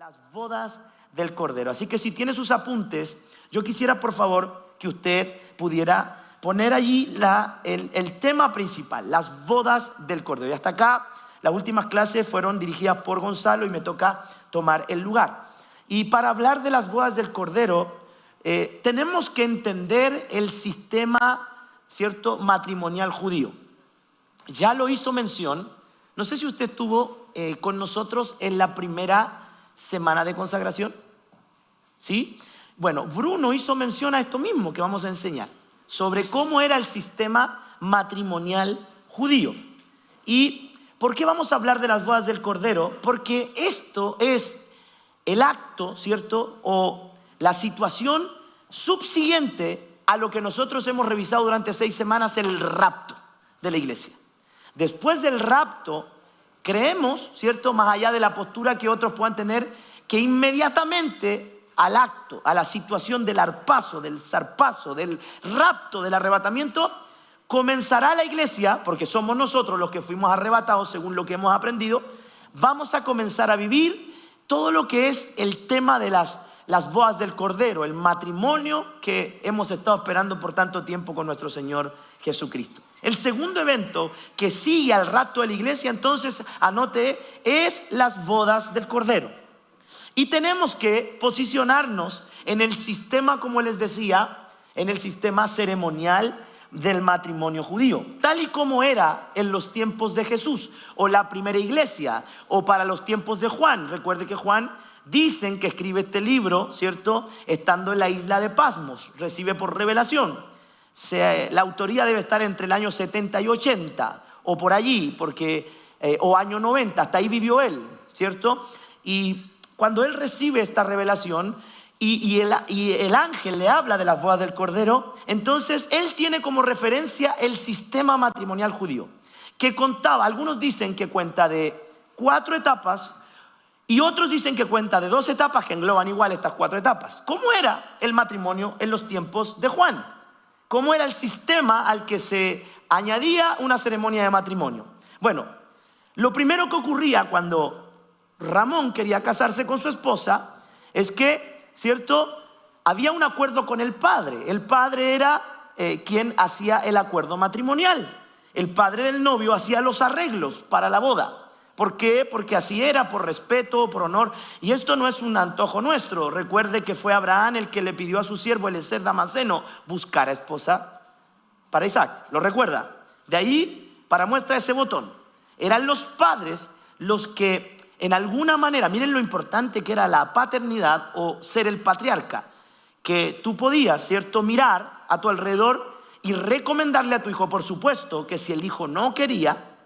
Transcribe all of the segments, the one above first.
las bodas del Cordero. Así que si tiene sus apuntes, yo quisiera por favor que usted pudiera poner allí el tema principal, las bodas del Cordero. Y hasta acá las últimas clases fueron dirigidas por Gonzalo y me toca tomar el lugar. Y para hablar de las bodas del Cordero, tenemos que entender el sistema, ¿cierto?, matrimonial judío. Ya lo hizo mención, no sé si usted estuvo con nosotros en la primera semana de consagración, ¿sí? Bueno, Bruno hizo mención a esto mismo que vamos a enseñar, sobre cómo era el sistema matrimonial judío. ¿Y por qué vamos a hablar de las bodas del Cordero? Porque esto es el acto, ¿cierto?, o la situación subsiguiente a lo que nosotros hemos revisado durante 6 semanas, el rapto de la iglesia. Después del rapto, creemos, ¿cierto?, más allá de la postura que otros puedan tener, que inmediatamente al acto, a la situación del arpazo, del zarpazo, del rapto, del arrebatamiento, comenzará la iglesia, porque somos nosotros los que fuimos arrebatados según lo que hemos aprendido, vamos a comenzar a vivir todo lo que es el tema de las bodas del Cordero, el matrimonio que hemos estado esperando por tanto tiempo con nuestro Señor Jesucristo. El segundo evento que sigue al rapto de la iglesia, entonces anote, es las bodas del Cordero. Y tenemos que posicionarnos en el sistema, como les decía, en el sistema ceremonial del matrimonio judío, tal y como era en los tiempos de Jesús, o la primera iglesia, o para los tiempos de Juan. Recuerde que Juan, dicen que escribe este libro, ¿cierto?, estando en la isla de Pasmos, recibe por revelación. La autoría debe estar entre el año 70 y 80, o por allí, o año 90, hasta ahí vivió él, ¿cierto? Y cuando él recibe esta revelación y el ángel le habla de las bodas del Cordero, entonces él tiene como referencia el sistema matrimonial judío, que contaba, algunos dicen que cuenta de 4 etapas, y otros dicen que cuenta de 2 etapas que engloban igual estas 4 etapas. ¿Cómo era el matrimonio en los tiempos de Juan? ¿Cómo era el sistema al que se añadía una ceremonia de matrimonio? Bueno, lo primero que ocurría cuando Ramón quería casarse con su esposa es que, ¿cierto?, había un acuerdo con el padre. El padre era quien hacía el acuerdo matrimonial. El padre del novio hacía los arreglos para la boda. ¿Por qué? Porque así era, por respeto, por honor. Y esto no es un antojo nuestro. Recuerde que fue Abraham el que le pidió a su siervo Eliezer Damaseno buscar a esposa para Isaac. ¿Lo recuerda? De ahí, para muestra ese botón, eran los padres los que en alguna manera, miren lo importante que era la paternidad o ser el patriarca, que tú podías, ¿cierto?, mirar a tu alrededor y recomendarle a tu hijo. Por supuesto que si el hijo no quería,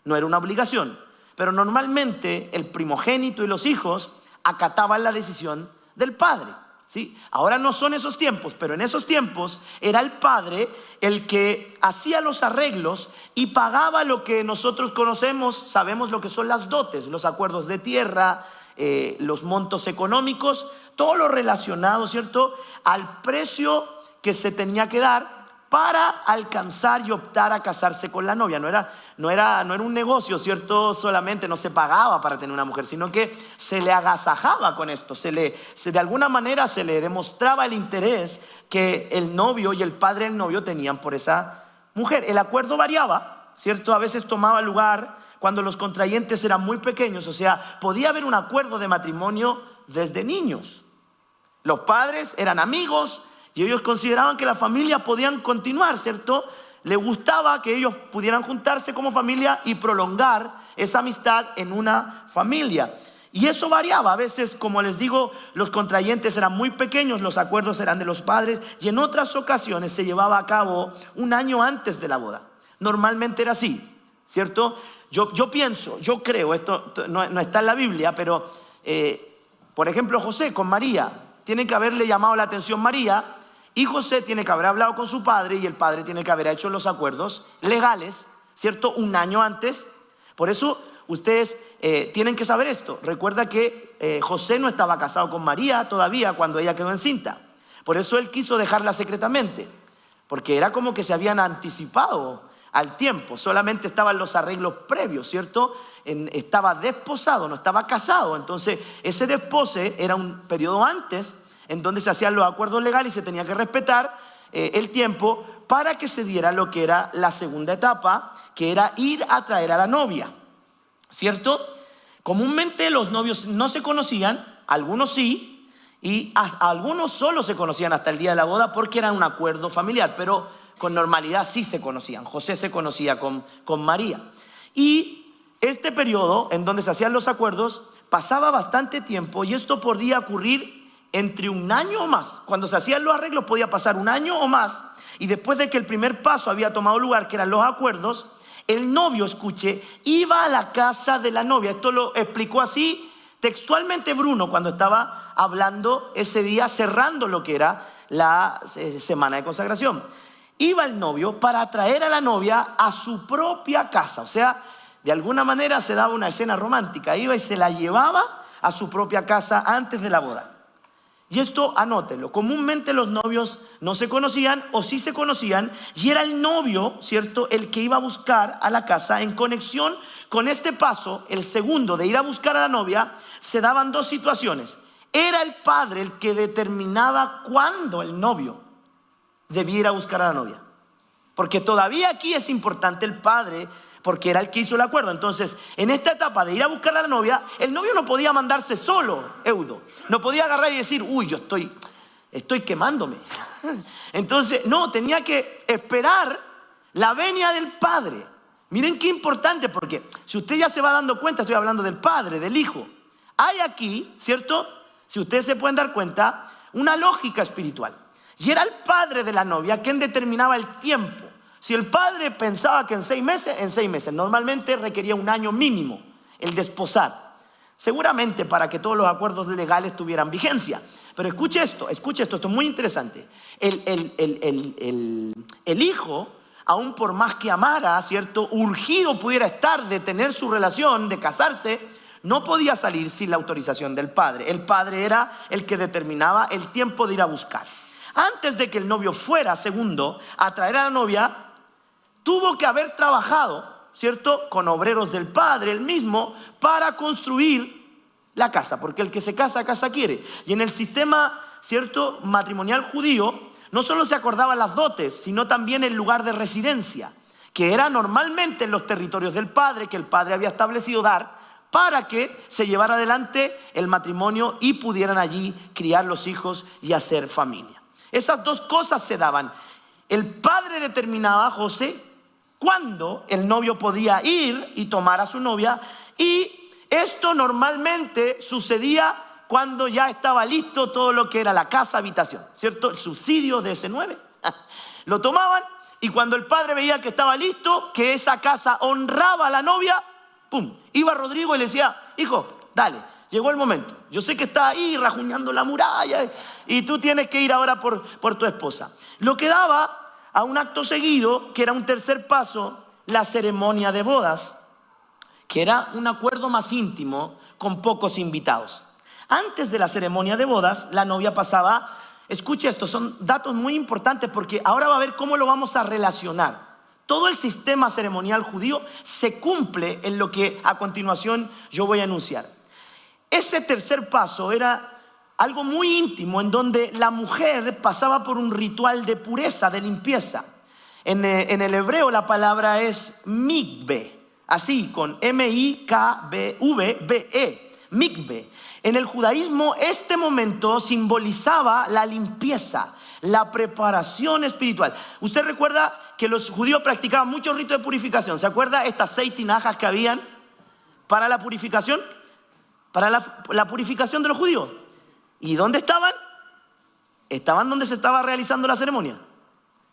no era una obligación. Pero normalmente el primogénito y los hijos acataban la decisión del padre, ¿sí? Ahora no son esos tiempos, pero en esos tiempos era el padre el que hacía los arreglos y pagaba lo que nosotros conocemos, sabemos lo que son las dotes, los acuerdos de tierra, los montos económicos, todo lo relacionado, ¿cierto?, al precio que se tenía que dar para alcanzar y optar a casarse con la novia. No era un negocio, ¿cierto? Solamente no se pagaba para tener una mujer, sino que se le agasajaba con esto. De alguna manera se le demostraba el interés que el novio y el padre del novio tenían por esa mujer. El acuerdo variaba, ¿cierto? A veces tomaba lugar cuando los contrayentes eran muy pequeños. O sea, podía haber un acuerdo de matrimonio desde niños. Los padres eran amigos y ellos consideraban que la familia podían continuar, ¿cierto? Le gustaba que ellos pudieran juntarse como familia y prolongar esa amistad en una familia. Y eso variaba. A veces, como les digo, los contrayentes eran muy pequeños, los acuerdos eran de los padres, y en otras ocasiones se llevaba a cabo un año antes de la boda. Normalmente era así, ¿cierto? Yo pienso, yo creo, esto no está en la Biblia, pero por ejemplo José con María, tiene que haberle llamado la atención María, y José tiene que haber hablado con su padre y el padre tiene que haber hecho los acuerdos legales, ¿cierto?, un año antes. Por eso ustedes tienen que saber esto. Recuerda que José no estaba casado con María todavía cuando ella quedó encinta. Por eso él quiso dejarla secretamente, porque era como que se habían anticipado al tiempo, solamente estaban los arreglos previos, ¿cierto? Estaba desposado, no estaba casado. Entonces ese despose era un periodo antes en donde se hacían los acuerdos legales y se tenía que respetar el tiempo para que se diera lo que era la segunda etapa, que era ir a traer a la novia, ¿cierto? Comúnmente los novios no se conocían, algunos sí, y algunos solo se conocían hasta el día de la boda porque era un acuerdo familiar, pero con normalidad sí se conocían. José se conocía con María. Y este periodo en donde se hacían los acuerdos pasaba bastante tiempo, y esto podía ocurrir entre un año o más. Cuando se hacían los arreglos podía pasar un año o más, y después de que el primer paso había tomado lugar, que eran los acuerdos, el novio, escuche, iba a la casa de la novia. Esto lo explicó así textualmente Bruno cuando estaba hablando ese día, cerrando lo que era la semana de consagración. Iba el novio para traer a la novia a su propia casa. O sea, de alguna manera se daba una escena romántica. Iba y se la llevaba a su propia casa antes de la boda. Y esto anótelo, comúnmente los novios no se conocían o sí se conocían, y era el novio, ¿cierto?, el que iba a buscar a la casa. En conexión con este paso, el segundo de ir a buscar a la novia, se daban dos situaciones. Era el padre el que determinaba cuándo el novio debía ir a buscar a la novia, porque todavía aquí es importante el padre, porque era el que hizo el acuerdo. Entonces, en esta etapa de ir a buscar a la novia, el novio no podía mandarse solo, Eudo. No podía agarrar y decir, uy, yo estoy quemándome. Entonces, no, tenía que esperar la venia del padre. Miren qué importante, porque si usted ya se va dando cuenta, estoy hablando del padre, del hijo. Hay aquí, ¿cierto?, si ustedes se pueden dar cuenta, una lógica espiritual. Y era el padre de la novia quien determinaba el tiempo. Si el padre pensaba que en 6 meses, en 6 meses. Normalmente requería un año mínimo el desposar, seguramente para que todos los acuerdos legales tuvieran vigencia. Pero escuche esto es muy interesante. El hijo, aún por más que amara, ¿cierto?, urgido pudiera estar de tener su relación, de casarse, no podía salir sin la autorización del padre. El padre era el que determinaba el tiempo de ir a buscar. Antes de que el novio fuera, segundo, a traer a la novia, tuvo que haber trabajado, ¿cierto?, con obreros del padre, él mismo, para construir la casa, porque el que se casa, casa quiere. Y en el sistema, ¿cierto?, matrimonial judío, no solo se acordaban las dotes, sino también el lugar de residencia, que era normalmente en los territorios del padre, que el padre había establecido dar, para que se llevara adelante el matrimonio y pudieran allí criar los hijos y hacer familia. Esas dos cosas se daban. El padre determinaba, José, cuándo el novio podía ir y tomar a su novia, y esto normalmente sucedía cuando ya estaba listo todo lo que era la casa habitación, ¿cierto? El subsidio de ese 9. Lo tomaban, y cuando el padre veía que estaba listo, que esa casa honraba a la novia, ¡pum!, iba Rodrigo y le decía, hijo, dale, llegó el momento. Yo sé que está ahí rajuñando la muralla y tú tienes que ir ahora por tu esposa. Lo que daba a un acto seguido, que era un tercer paso, la ceremonia de bodas, que era un acuerdo más íntimo con pocos invitados. Antes de la ceremonia de bodas, la novia pasaba, escuche esto, son datos muy importantes porque ahora va a ver cómo lo vamos a relacionar. Todo el sistema ceremonial judío se cumple en lo que a continuación yo voy a enunciar. Ese tercer paso era algo muy íntimo en donde la mujer pasaba por un ritual de pureza, de limpieza. En el hebreo la palabra es mikve, así con M-I-K-V-E, mikve. En el judaísmo este momento simbolizaba la limpieza, la preparación espiritual. Usted recuerda que los judíos practicaban muchos ritos de purificación. ¿Se acuerda estas 6 tinajas que habían para la purificación? Para la purificación de los judíos. ¿Y dónde estaban? Estaban donde se estaba realizando la ceremonia.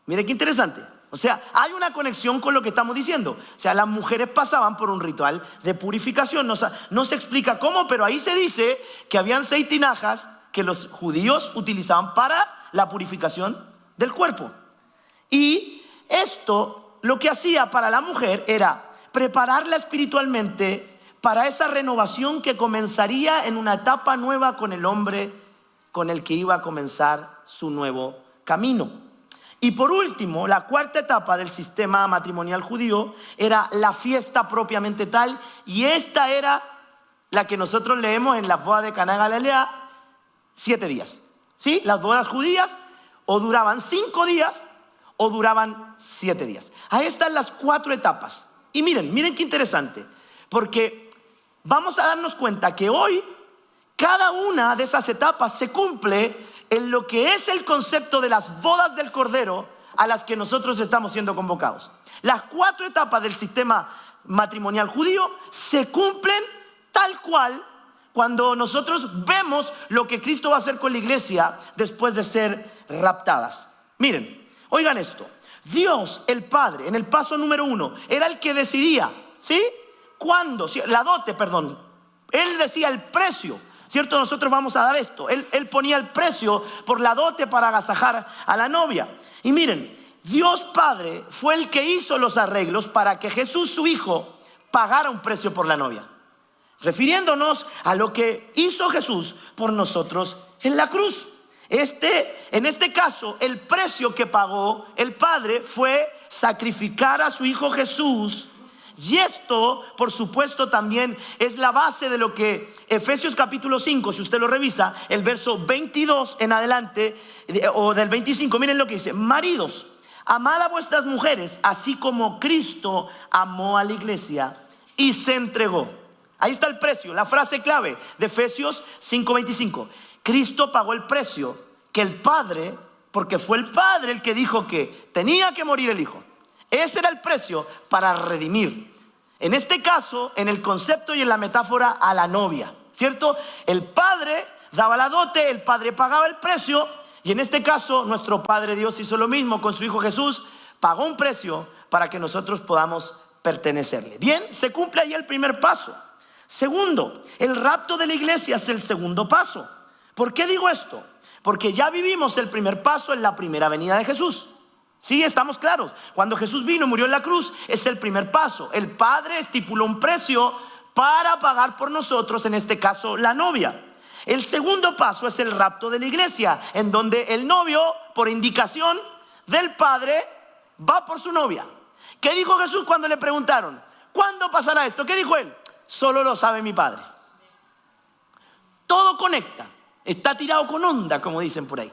Mire qué interesante. O sea, hay una conexión con lo que estamos diciendo. O sea, las mujeres pasaban por un ritual de purificación. No se explica cómo, pero ahí se dice que habían 6 tinajas que los judíos utilizaban para la purificación del cuerpo. Y esto lo que hacía para la mujer era prepararla espiritualmente para esa renovación que comenzaría en una etapa nueva con el hombre con el que iba a comenzar su nuevo camino. Y por último, la cuarta etapa del sistema matrimonial judío era la fiesta propiamente tal, y esta era la que nosotros leemos en las bodas de Caná de Galilea, 7 días. ¿Sí? Las bodas judías o duraban 5 días o duraban 7 días. Ahí están las 4 etapas. Y miren qué interesante, porque vamos a darnos cuenta que hoy cada una de esas etapas se cumple en lo que es el concepto de las bodas del Cordero a las que nosotros estamos siendo convocados. Las 4 etapas del sistema matrimonial judío se cumplen tal cual cuando nosotros vemos lo que Cristo va a hacer con la iglesia después de ser raptadas. Miren, oigan esto. Dios, el Padre, en el paso número 1, era el que decidía, ¿sí? ¿Cuándo? La dote, perdón. Él decía el precio, ¿cierto? Nosotros vamos a dar esto. Él ponía el precio por la dote para agasajar a la novia. Y miren, Dios Padre fue el que hizo los arreglos para que Jesús, su Hijo, pagara un precio por la novia. Refiriéndonos a lo que hizo Jesús por nosotros en la cruz. En este caso, el precio que pagó el Padre fue sacrificar a su Hijo Jesús. Y esto, por supuesto, también es la base de lo que Efesios capítulo 5, si usted lo revisa, el verso 22 en adelante, o del 25, miren lo que dice: maridos, amad a vuestras mujeres, así como Cristo amó a la iglesia y se entregó. Ahí está el precio, la frase clave de Efesios 5:25. Cristo pagó el precio que el Padre, porque fue el Padre el que dijo que tenía que morir el Hijo. Ese era el precio para redimir. En este caso, en el concepto y en la metáfora, a la novia, ¿cierto? El Padre daba la dote, el Padre pagaba el precio, y en este caso nuestro Padre Dios hizo lo mismo con su Hijo Jesús, pagó un precio para que nosotros podamos pertenecerle. Bien, se cumple ahí el primer paso. Segundo, el rapto de la iglesia es el segundo paso. ¿Por qué digo esto? Porque ya vivimos el primer paso en la primera venida de Jesús. Sí, estamos claros. Cuando Jesús vino y murió en la cruz, es el primer paso. El Padre estipuló un precio para pagar por nosotros, en este caso la novia. El segundo paso es el rapto de la iglesia, en donde el novio, por indicación del Padre, va por su novia. ¿Qué dijo Jesús cuando le preguntaron? ¿Cuándo pasará esto? ¿Qué dijo él? Solo lo sabe mi Padre. Todo conecta. Está tirado con onda, como dicen por ahí.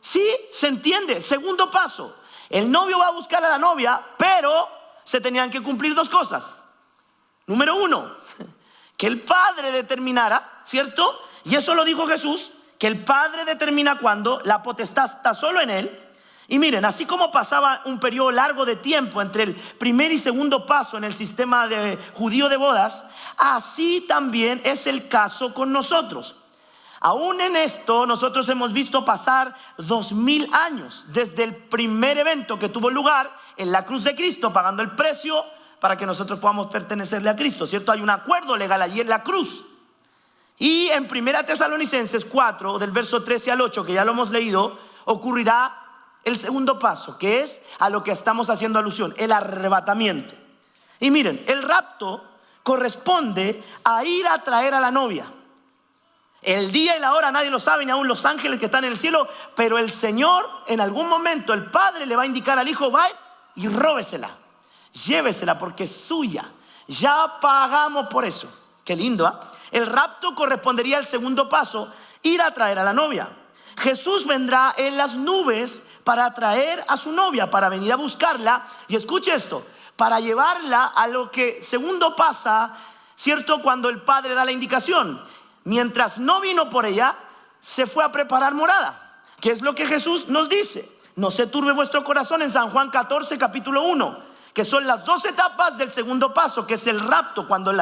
Sí, se entiende. Segundo paso. El novio va a buscar a la novia, pero se tenían que cumplir 2 cosas. Número 1, que el Padre determinara, ¿cierto? Y eso lo dijo Jesús, que el Padre determina cuándo, la potestad está solo en Él. Y miren, así como pasaba un periodo largo de tiempo entre el primer y segundo paso en el sistema judío de bodas, así también es el caso con nosotros. Aún en esto nosotros hemos visto pasar 2000 años desde el primer evento que tuvo lugar en la cruz de Cristo, pagando el precio para que nosotros podamos pertenecerle a Cristo, ¿cierto? Hay un acuerdo legal allí en la cruz. Y en 1 Tesalonicenses 4, del verso 13 al 8, que ya lo hemos leído, ocurrirá el segundo paso, que es a lo que estamos haciendo alusión, el arrebatamiento. Y miren, el rapto corresponde a ir a traer a la novia. El día y la hora nadie lo sabe, ni aún los ángeles que están en el cielo, pero el Señor, en algún momento, el Padre le va a indicar al Hijo: va y róbesela, llévesela porque es suya. Ya pagamos por eso. Qué lindo, ¿eh? El rapto correspondería al segundo paso, ir a traer a la novia. Jesús vendrá en las nubes para traer a su novia, para venir a buscarla. Y escuche esto, para llevarla a lo que segundo pasa, ¿cierto? Cuando el Padre da la indicación. Mientras no vino por ella, se fue a preparar morada. ¿Qué es lo que Jesús nos dice? No se turbe vuestro corazón, en San Juan 14, capítulo 1, que son las 2 etapas del segundo paso, que es el rapto. Cuando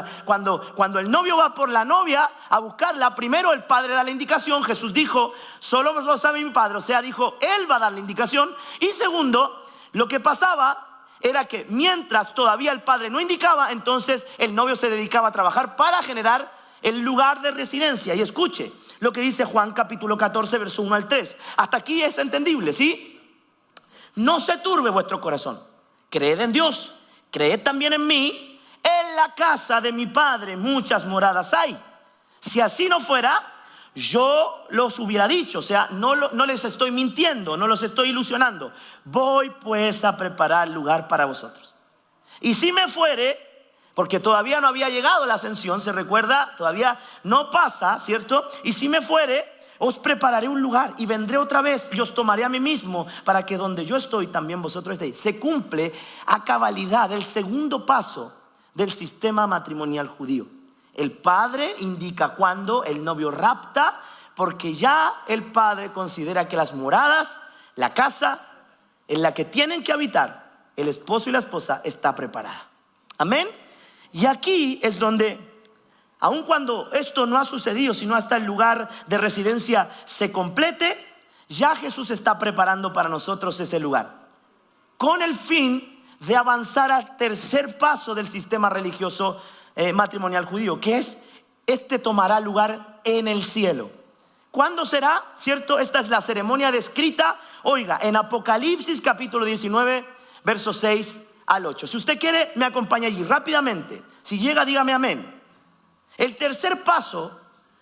el novio va por la novia a buscarla, primero el Padre da la indicación. Jesús dijo: solo lo sabe mi Padre, o sea, dijo, Él va a dar la indicación. Y segundo, lo que pasaba era que mientras todavía el Padre no indicaba, entonces el novio se dedicaba a trabajar para generar el lugar de residencia. Y escuche lo que dice Juan capítulo 14, verso 1 al 3. Hasta aquí es entendible, ¿sí? No se turbe vuestro corazón. Creed en Dios, creed también en mí. En la casa de mi Padre muchas moradas hay. Si así no fuera, yo los hubiera dicho, o sea, no les estoy mintiendo, no los estoy ilusionando. Voy pues a preparar lugar para vosotros. Y si me fuere, porque todavía no había llegado la ascensión, se recuerda, todavía no pasa, ¿cierto? Y si me fuere, os prepararé un lugar y vendré otra vez y os tomaré a mí mismo, para que donde yo estoy también vosotros estéis. Se cumple a cabalidad el segundo paso del sistema matrimonial judío. El padre indica cuando el novio rapta, porque ya el padre considera que las moradas, la casa en la que tienen que habitar el esposo y la esposa está preparada. Amén. Y aquí es donde, aun cuando esto no ha sucedido, sino hasta el lugar de residencia se complete, ya Jesús está preparando para nosotros ese lugar, con el fin de avanzar al tercer paso del sistema religioso matrimonial judío, que es: este tomará lugar en el cielo. ¿Cuándo será? ¿Cierto? Esta es la ceremonia descrita, oiga, en Apocalipsis capítulo 19, versos 6 al 8. Si usted quiere, me acompaña allí rápidamente. Si llega, dígame amén. El tercer paso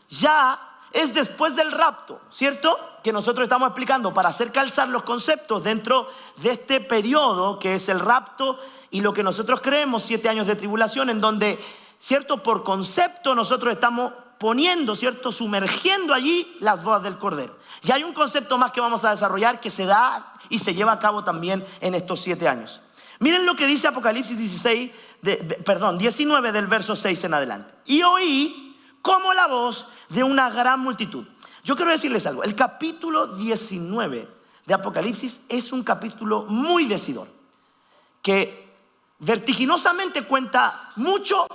ya es después del rapto, ¿cierto? Que nosotros estamos explicando para hacer calzar los conceptos dentro de este periodo que es el rapto y lo que nosotros creemos 7 años de tribulación, en donde, ¿cierto? Por concepto nosotros estamos poniendo, ¿cierto? Sumergiendo allí las bodas del Cordero. Y hay un concepto más que vamos a desarrollar que se da y se lleva a cabo también en estos 7 años. Miren lo que dice Apocalipsis 19 del verso 6 en adelante. Y oí como la voz de una gran multitud. Yo quiero decirles algo. El capítulo 19 de Apocalipsis es un capítulo muy decidor, que vertiginosamente cuenta muchos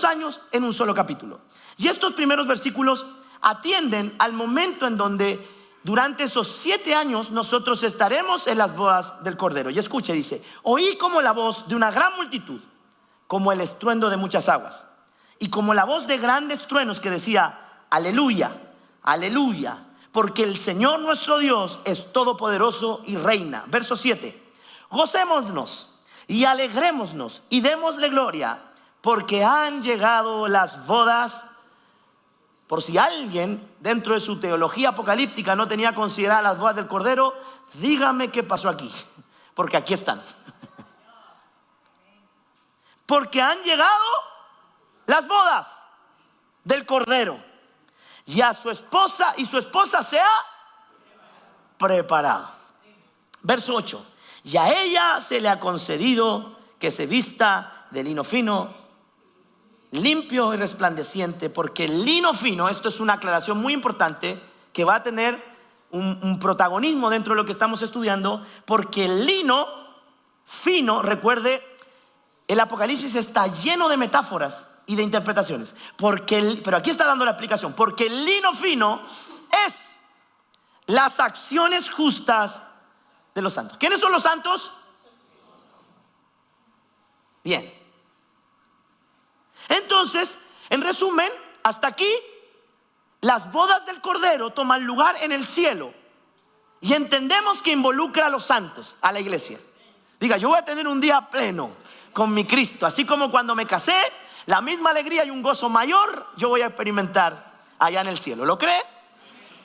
años en un solo capítulo. Y estos primeros versículos atienden al momento en donde durante esos 7 años nosotros estaremos en las bodas del Cordero. Y escuche, dice: oí como la voz de una gran multitud, como el estruendo de muchas aguas, y como la voz de grandes truenos que decía: aleluya, aleluya, porque el Señor nuestro Dios es todopoderoso y reina. Verso 7: gocémonos y alegrémonos y démosle gloria, porque han llegado las bodas. Por si alguien dentro de su teología apocalíptica no tenía consideradas las bodas del Cordero, dígame qué pasó aquí, porque aquí están. Porque han llegado las bodas del Cordero, y a su esposa, y su esposa se ha preparado. Verso 8: y a ella se le ha concedido que se vista de lino fino, limpio y resplandeciente, porque el lino fino, esto es una aclaración muy importante que va a tener un protagonismo dentro de lo que estamos estudiando, porque el lino fino, recuerde, el Apocalipsis está lleno de metáforas y de interpretaciones, pero aquí está dando la explicación: porque el lino fino es las acciones justas de los santos. ¿Quiénes son los santos? Bien. Entonces, en resumen, hasta aquí, las bodas del Cordero toman lugar en el cielo, y entendemos que involucra a los santos, a la iglesia. Diga: yo voy a tener un día pleno con mi Cristo, así como cuando me casé, la misma alegría y un gozo mayor yo voy a experimentar allá en el cielo. ¿Lo cree?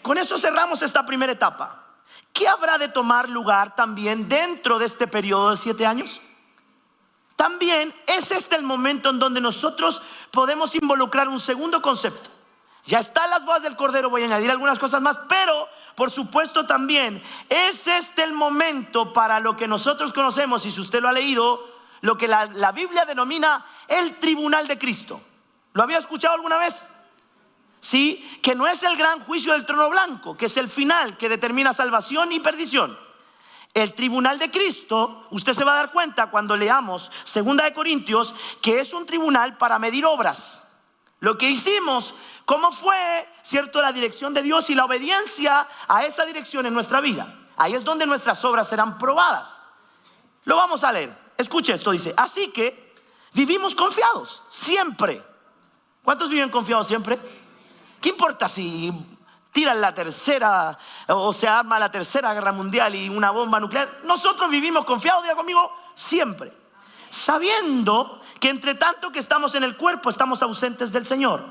Con eso cerramos esta primera etapa. ¿Qué habrá de tomar lugar también dentro de este periodo de 7 años? También es este el momento en donde nosotros podemos involucrar un segundo concepto. Ya están las bodas del Cordero, voy a añadir algunas cosas más, pero por supuesto también es este el momento para lo que nosotros conocemos, y si usted lo ha leído, lo que la Biblia denomina el tribunal de Cristo. ¿Lo había escuchado alguna vez? Sí, que no es el gran juicio del trono blanco, que es el final que determina salvación y perdición. El tribunal de Cristo, usted se va a dar cuenta cuando leamos 2 de Corintios, que es un tribunal para medir obras. Lo que hicimos, cómo fue, ¿cierto?, la dirección de Dios y la obediencia a esa dirección en nuestra vida. Ahí es donde nuestras obras serán probadas. Lo vamos a leer. Escuche esto, dice: así que vivimos confiados siempre. ¿Cuántos viven confiados siempre? ¿Qué importa si tiran la tercera, o se arma la tercera guerra mundial y una bomba nuclear? Nosotros vivimos confiados, diga conmigo, siempre, sabiendo que entre tanto que estamos en el cuerpo estamos ausentes del Señor,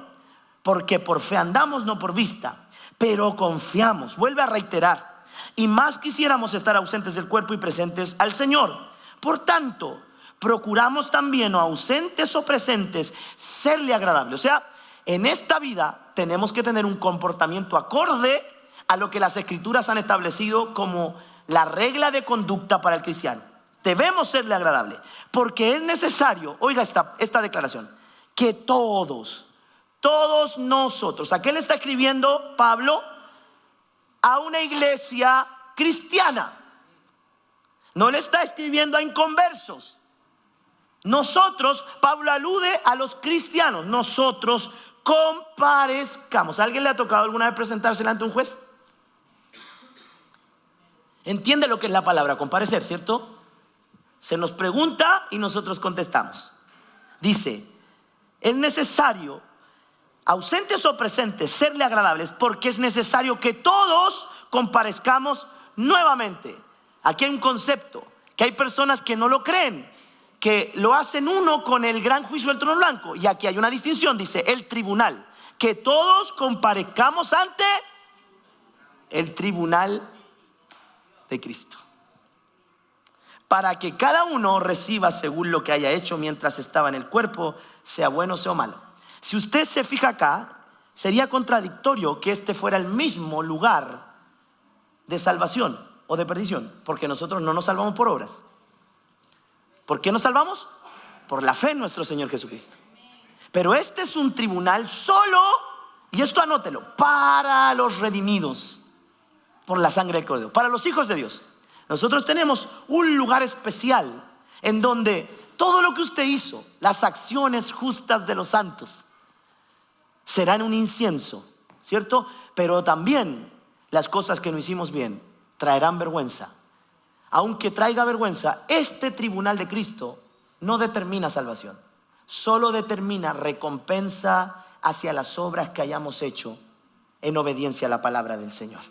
porque por fe andamos, no por vista, pero confiamos. Vuelve a reiterar: y más quisiéramos estar ausentes del cuerpo y presentes al Señor. Por tanto, procuramos también, o ausentes o presentes, serle agradable. O sea, en esta vida tenemos que tener un comportamiento acorde a lo que las Escrituras han establecido como la regla de conducta para el cristiano. Debemos serle agradable, porque es necesario, oiga esta declaración, que todos nosotros, ¿a qué le está escribiendo Pablo? A una iglesia cristiana. No le está escribiendo a inconversos. Nosotros, Pablo alude a los cristianos. Nosotros comparezcamos. ¿A alguien le ha tocado alguna vez presentarse delante de un juez? Entiende lo que es la palabra comparecer, ¿cierto? Se nos pregunta y nosotros contestamos. Dice: es necesario, ausentes o presentes, serle agradables, porque es necesario que todos comparezcamos nuevamente. Aquí hay un concepto, que hay personas que no lo creen, que lo hacen uno con el gran juicio del trono blanco. Y aquí hay una distinción, dice el tribunal, que todos comparezcamos ante el tribunal de Cristo, para que cada uno reciba según lo que haya hecho mientras estaba en el cuerpo, sea bueno o sea malo. Si usted se fija acá, sería contradictorio que este fuera el mismo lugar de salvación o de perdición, porque nosotros no nos salvamos por obras. ¿Por qué nos salvamos? Por la fe en nuestro Señor Jesucristo. Pero este es un tribunal solo, y esto anótelo, para los redimidos por la sangre del Cordero, para los hijos de Dios. Nosotros tenemos un lugar especial en donde todo lo que usted hizo, las acciones justas de los santos, serán un incienso, ¿cierto? Pero también las cosas que no hicimos bien traerán vergüenza. Aunque traiga vergüenza, este tribunal de Cristo no determina salvación, solo determina recompensa hacia las obras que hayamos hecho en obediencia a la palabra del Señor.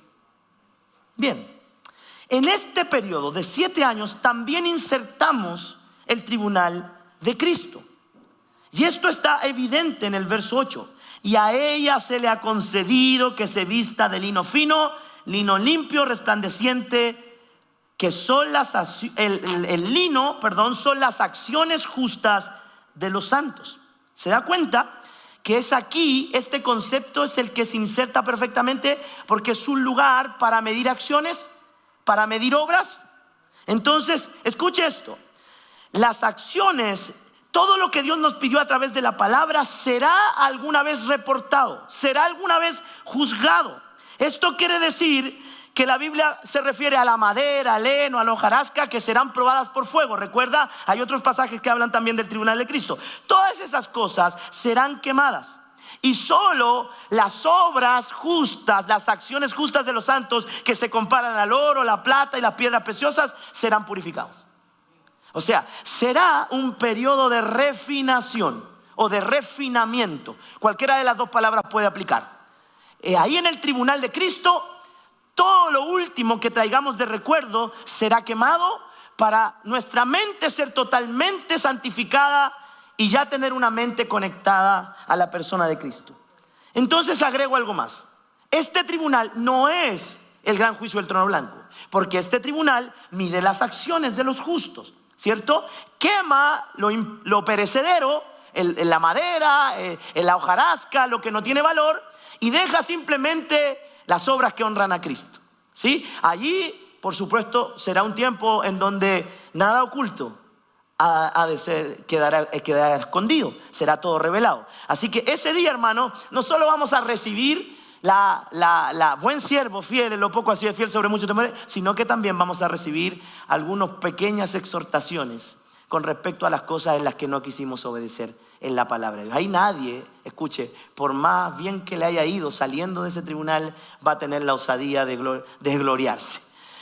Bien, en este periodo de 7 años también insertamos el tribunal de Cristo. Y esto está evidente en el verso 8. Y a ella se le ha concedido que se vista de lino fino, lino limpio, resplandeciente, que son el lino, son las acciones justas de los santos. ¿Se da cuenta? Que es aquí, este concepto es el que se inserta perfectamente, porque es un lugar para medir acciones, para medir obras. Entonces, escuche esto: las acciones, todo lo que Dios nos pidió a través de la palabra, será alguna vez reportado, será alguna vez juzgado. Esto quiere decir que la Biblia se refiere a la madera, al heno, a la hojarasca, que serán probadas por fuego. Recuerda, hay otros pasajes que hablan también del tribunal de Cristo. Todas esas cosas serán quemadas, y solo las obras justas, las acciones justas de los santos, que se comparan al oro, la plata y las piedras preciosas, serán purificados. O sea, será un periodo de refinación o de refinamiento. Cualquiera de las dos palabras puede aplicar. Ahí en el tribunal de Cristo, todo lo último que traigamos de recuerdo será quemado, para nuestra mente ser totalmente santificada y ya tener una mente conectada a la persona de Cristo. Entonces agrego algo más. Este tribunal no es el gran juicio del trono blanco, porque este tribunal mide las acciones de los justos, ¿cierto? Quema lo perecedero, la madera, la hojarasca, lo que no tiene valor, y deja simplemente las obras que honran a Cristo, ¿sí? Allí, por supuesto, será un tiempo en donde nada oculto quedará escondido, será todo revelado. Así que ese día, hermano, no solo vamos a recibir la buen siervo, fiel en lo poco ha sido fiel, sobre mucho temor, sino que también vamos a recibir algunas pequeñas exhortaciones con respecto a las cosas en las que no quisimos obedecer en la palabra de Dios. Ahí nadie, escuche, por más bien que le haya ido saliendo de ese tribunal, va a tener la osadía de gloriarse.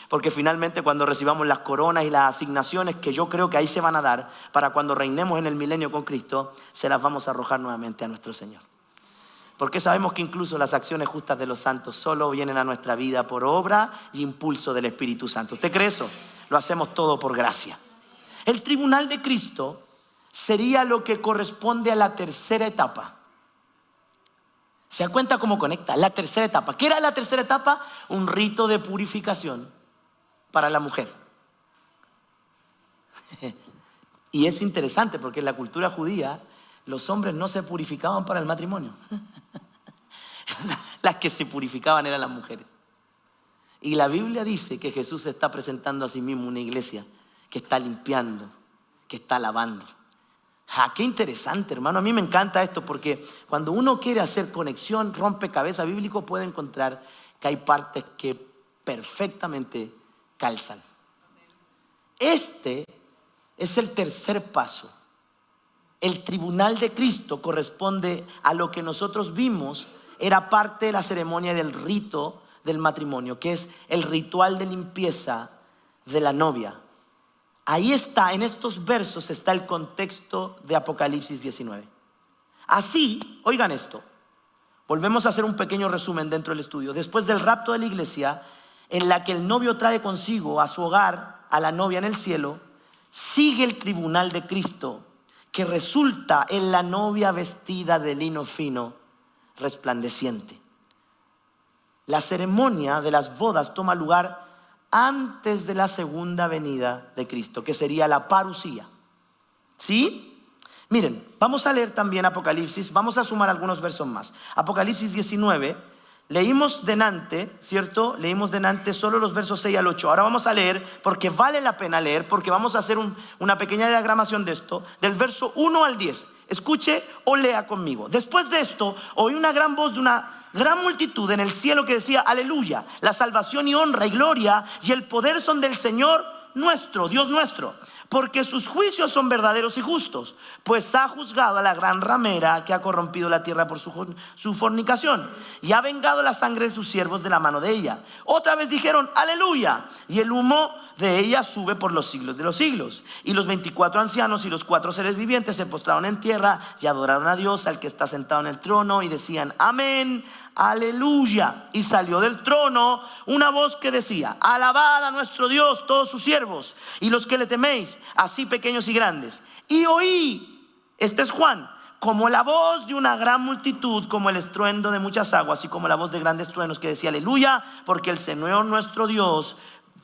Porque finalmente, cuando recibamos las coronas y las asignaciones, que yo creo que ahí se van a dar, para cuando reinemos en el milenio con Cristo, se las vamos a arrojar nuevamente a nuestro Señor. Porque sabemos que incluso las acciones justas de los santos solo vienen a nuestra vida por obra y impulso del Espíritu Santo. ¿Usted cree eso? Lo hacemos todo por gracia. El tribunal de Cristo sería lo que corresponde a la tercera etapa. ¿Se da cuenta cómo conecta? La tercera etapa. ¿Qué era la tercera etapa? Un rito de purificación para la mujer. Y es interesante porque en la cultura judía los hombres no se purificaban para el matrimonio. Las que se purificaban eran las mujeres. Y la Biblia dice que Jesús se está presentando a sí mismo una iglesia que está limpiando, que está lavando. Qué interesante, hermano. A mí me encanta esto porque cuando uno quiere hacer conexión, rompecabezas bíblico, puede encontrar que hay partes que perfectamente calzan. Este es el tercer paso. El tribunal de Cristo corresponde a lo que nosotros vimos, era parte de la ceremonia del rito del matrimonio, que es el ritual de limpieza de la novia. Ahí está, en estos versos está el contexto de Apocalipsis 19. Así, oigan esto, volvemos a hacer un pequeño resumen dentro del estudio. Después del rapto de la iglesia, en la que el novio trae consigo a su hogar a la novia en el cielo, sigue el tribunal de Cristo, que resulta en la novia vestida de lino fino, resplandeciente. La ceremonia de las bodas toma lugar antes de la segunda venida de Cristo, que sería la parusía. ¿Sí? Miren, vamos a leer también Apocalipsis, vamos a sumar algunos versos más. Apocalipsis 19, leímos delante, ¿cierto? Leímos delante solo los versos 6 al 8. Ahora vamos a leer, porque vale la pena leer, porque vamos a hacer una pequeña diagramación de esto, del verso 1 al 10. Escuche o lea conmigo. Después de esto, oí una gran voz de una gran multitud en el cielo que decía: aleluya, la salvación y honra y gloria y el poder son del Señor nuestro, Dios nuestro, porque sus juicios son verdaderos y justos, pues ha juzgado a la gran ramera que ha corrompido la tierra por su fornicación y ha vengado la sangre de sus siervos de la mano de ella. Otra vez dijeron: aleluya, y el humo de ella sube por los siglos de los siglos. Y los 24 ancianos y los 4 seres vivientes se postraron en tierra y adoraron a Dios, al que está sentado en el trono, y decían: amén, aleluya. Y salió del trono una voz que decía: alabad a nuestro Dios todos sus siervos y los que le teméis, así pequeños y grandes. Y oí, este es Juan, como la voz de una gran multitud, como el estruendo de muchas aguas, y como la voz de grandes truenos, que decía: aleluya, porque el Señor nuestro Dios,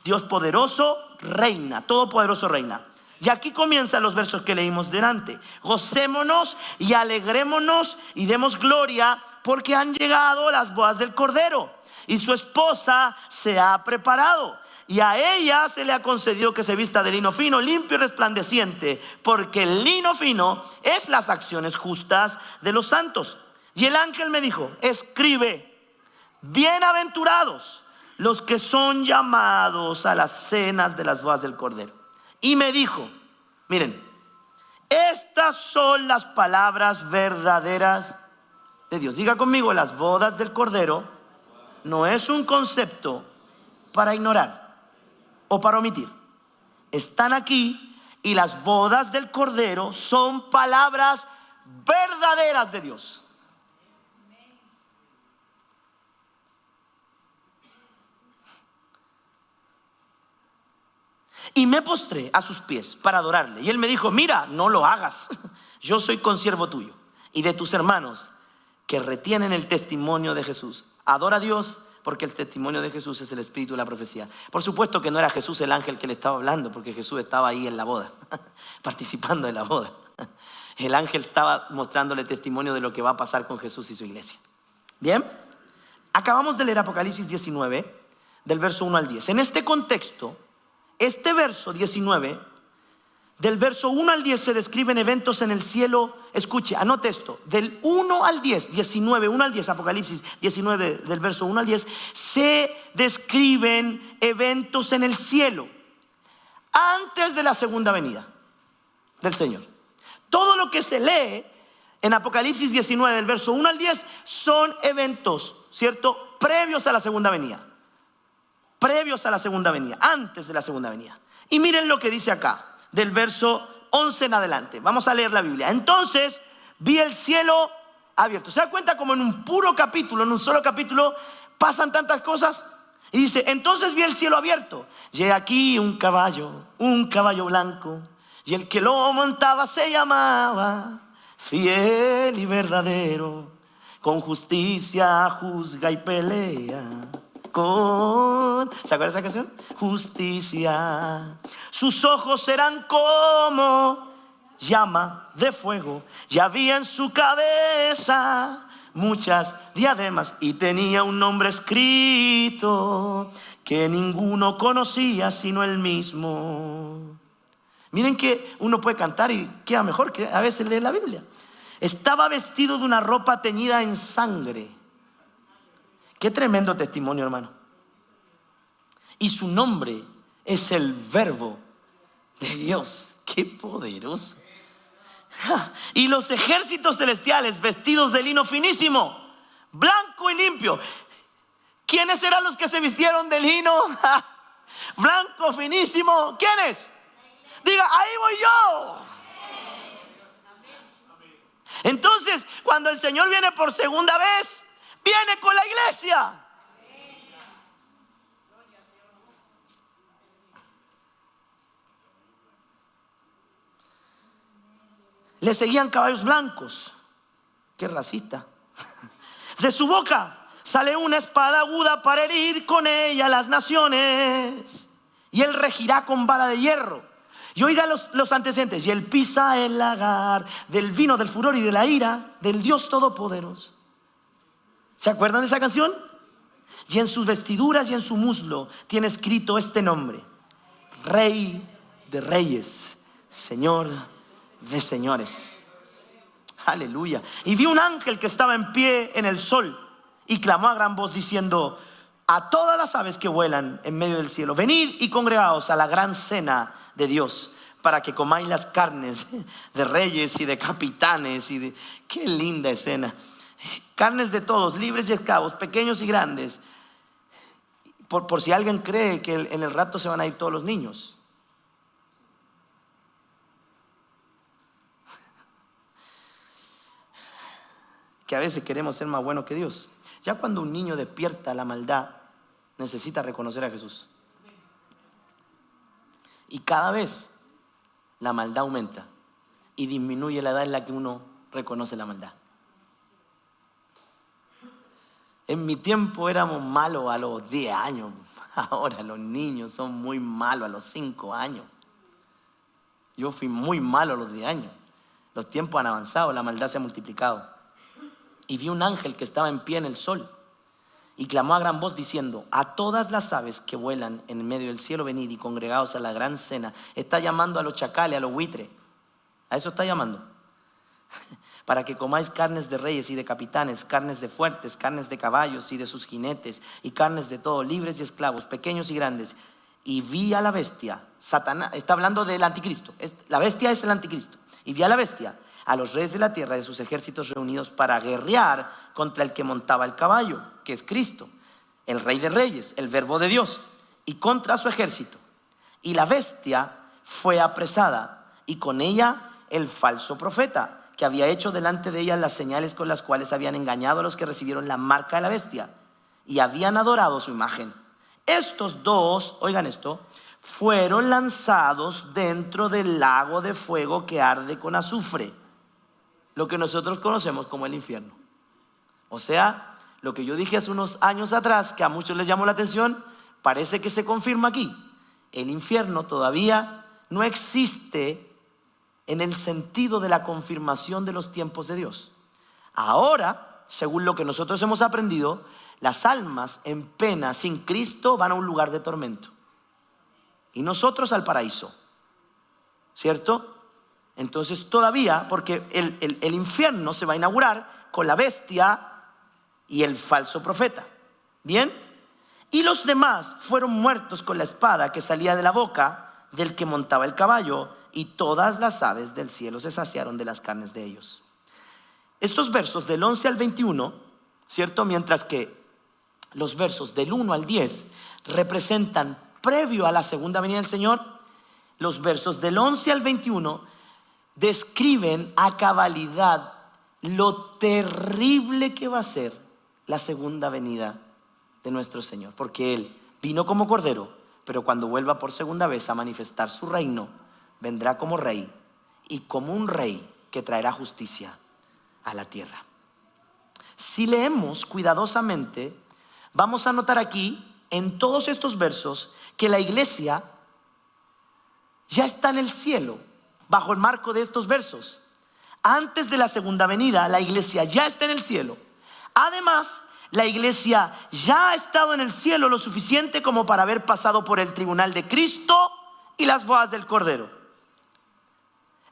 Dios poderoso, reina, todopoderoso reina. Y aquí comienzan los versos que leímos delante. Gocémonos y alegrémonos y demos gloria, porque han llegado las bodas del Cordero y su esposa se ha preparado. Y a ella se le ha concedido que se vista de lino fino, limpio y resplandeciente, porque el lino fino es las acciones justas de los santos. Y el ángel me dijo: escribe, bienaventurados los que son llamados a las cenas de las bodas del Cordero. Y me dijo: miren, estas son las palabras verdaderas de Dios. Diga conmigo: las bodas del Cordero no es un concepto para ignorar o para omitir. Están aquí, y las bodas del Cordero son palabras verdaderas de Dios. Y me postré a sus pies para adorarle. Y él me dijo: mira, no lo hagas. Yo soy consiervo tuyo y de tus hermanos que retienen el testimonio de Jesús. Adora a Dios, porque el testimonio de Jesús es el espíritu de la profecía. Por supuesto que no era Jesús el ángel que le estaba hablando, porque Jesús estaba ahí en la boda, participando en la boda. El ángel estaba mostrándole testimonio de lo que va a pasar con Jesús y su iglesia. Bien, acabamos de leer Apocalipsis 19, del verso 1 al 10. En este contexto, este verso 19, del verso 1 al 10 se describen eventos en el cielo. Escuche, anote esto: del 1 al 10, 19, 1 al 10, Apocalipsis 19, del verso 1 al 10, se describen eventos en el cielo antes de la segunda venida del Señor. Todo lo que se lee en Apocalipsis 19, del verso 1 al 10, son eventos, ¿cierto?, previos a la segunda venida. Previos a la segunda venida, antes de la segunda venida. Y miren lo que dice acá, del verso 11 en adelante. Vamos a leer la Biblia. Entonces vi el cielo abierto. ¿Se da cuenta como en un puro capítulo, en un solo capítulo, pasan tantas cosas? Y dice: entonces vi el cielo abierto, y he aquí un caballo blanco, y el que lo montaba se llamaba Fiel y Verdadero, con justicia juzga y pelea. ¿Se acuerdan de esa canción? Justicia. Sus ojos eran como llama de fuego, y había en su cabeza muchas diademas, y tenía un nombre escrito que ninguno conocía sino él mismo. Miren que uno puede cantar y queda mejor que a veces leer la Biblia. Estaba vestido de una ropa teñida en sangre. Qué tremendo testimonio, hermano. Y su nombre es el Verbo de Dios. Qué poderoso. Y los ejércitos celestiales vestidos de lino finísimo, blanco y limpio. ¿Quiénes eran los que se vistieron de lino blanco finísimo? ¿Quiénes? Diga, ahí voy yo. Entonces, cuando el Señor viene por segunda vez, viene con la iglesia. Le seguían caballos blancos. Qué racista. De su boca sale una espada aguda para herir con ella las naciones. Y él regirá con vara de hierro. Y oiga los antecedentes. Y él pisa el lagar del vino, del furor y de la ira del Dios Todopoderoso. ¿Se acuerdan de esa canción? Y en sus vestiduras y en su muslo tiene escrito este nombre: Rey de Reyes, Señor de señores. Aleluya. Y vi un ángel que estaba en pie en el sol y clamó a gran voz diciendo a todas las aves que vuelan en medio del cielo: venid y congregaos a la gran cena de Dios, para que comáis las carnes de reyes y de capitanes qué linda escena. Carnes de todos, libres y esclavos, pequeños y grandes. Por si alguien cree que en el rapto se van a ir todos los niños. Que a veces queremos ser más buenos que Dios. Ya cuando un niño despierta la maldad, necesita reconocer a Jesús. Y cada vez la maldad aumenta y disminuye la edad en la que uno reconoce la maldad. En mi tiempo éramos malos a los 10 años. Ahora los niños son muy malos a los 5 años. Yo fui muy malo a los 10 años. Los tiempos han avanzado, la maldad se ha multiplicado. Y vi un ángel que estaba en pie en el sol y clamó a gran voz diciendo a todas las aves que vuelan en medio del cielo: venid y congregaos a la gran cena. Está llamando a los chacales, a los buitres. A eso está llamando. Para que comáis carnes de reyes y de capitanes, carnes de fuertes, carnes de caballos y de sus jinetes, y carnes de todo, libres y esclavos, pequeños y grandes. Y vi a la bestia. Satanás está hablando del anticristo. La bestia es el anticristo. Y vi a la bestia, a los reyes de la tierra y a sus ejércitos reunidos para guerrear contra el que montaba el caballo, que es Cristo, el Rey de Reyes, el Verbo de Dios, y contra su ejército. Y la bestia fue apresada, y con ella el falso profeta, que había hecho delante de ella las señales con las cuales habían engañado a los que recibieron la marca de la bestia y habían adorado su imagen. Estos dos, oigan esto, fueron lanzados dentro del lago de fuego que arde con azufre, lo que nosotros conocemos como el infierno. O sea, lo que yo dije hace unos años atrás, que a muchos les llamó la atención, parece que se confirma aquí. El infierno todavía no existe en el sentido de la confirmación de los tiempos de Dios. Ahora, según lo que nosotros hemos aprendido, las almas en pena sin Cristo van a un lugar de tormento y nosotros al paraíso, ¿cierto? Entonces todavía, porque el infierno se va a inaugurar con la bestia y el falso profeta. ¿Bien? Y los demás fueron muertos con la espada que salía de la boca del que montaba el caballo, y todas las aves del cielo se saciaron de las carnes de ellos. Estos versos del 11 al 21, ¿cierto? Mientras que los versos del 1 al 10 representan previo a la segunda venida del Señor, los versos del 11 al 21 describen a cabalidad lo terrible que va a ser la segunda venida de nuestro Señor, porque Él vino como cordero, pero cuando vuelva por segunda vez a manifestar su reino, vendrá como rey, y como un rey que traerá justicia a la tierra. Si leemos cuidadosamente, vamos a notar aquí, en todos estos versos, que la iglesia ya está en el cielo, bajo el marco de estos versos. Antes de la segunda venida, la iglesia ya está en el cielo. Además, la iglesia ya ha estado en el cielo lo suficiente como para haber pasado por el tribunal de Cristo y las bodas del Cordero.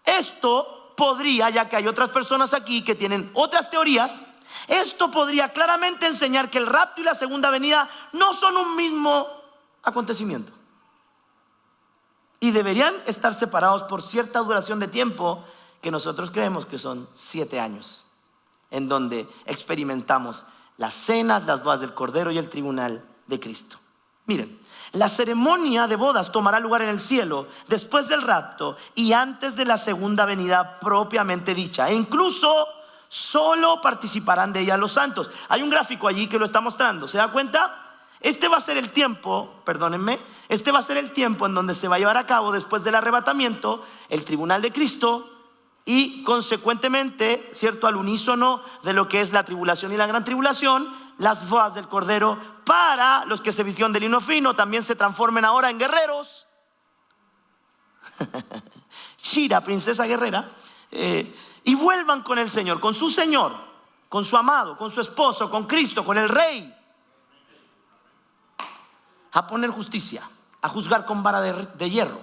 Esto podría, ya que hay otras personas aquí que tienen otras teorías, esto podría claramente enseñar que el rapto y la segunda venida no son un mismo acontecimiento. Y deberían estar separados por cierta duración de tiempo que nosotros creemos que son 7 años, en donde experimentamos las cenas, las bodas del Cordero y el tribunal de Cristo. Miren, la ceremonia de bodas tomará lugar en el cielo después del rapto y antes de la segunda venida propiamente dicha. E incluso solo participarán de ella los santos. Hay un gráfico allí que lo está mostrando. ¿Se da cuenta? Este va a ser el tiempo, perdónenme, este va a ser el tiempo en donde se va a llevar a cabo después del arrebatamiento el tribunal de Cristo y consecuentemente, cierto, al unísono de lo que es la tribulación y la gran tribulación, las bodas del Cordero para los que se vistieron de lino fino también se transformen ahora en guerreros. Shira, princesa guerrera, y vuelvan con el Señor, con su Señor, con su amado, con su esposo, con Cristo, con el Rey, a poner justicia, a juzgar con vara de hierro.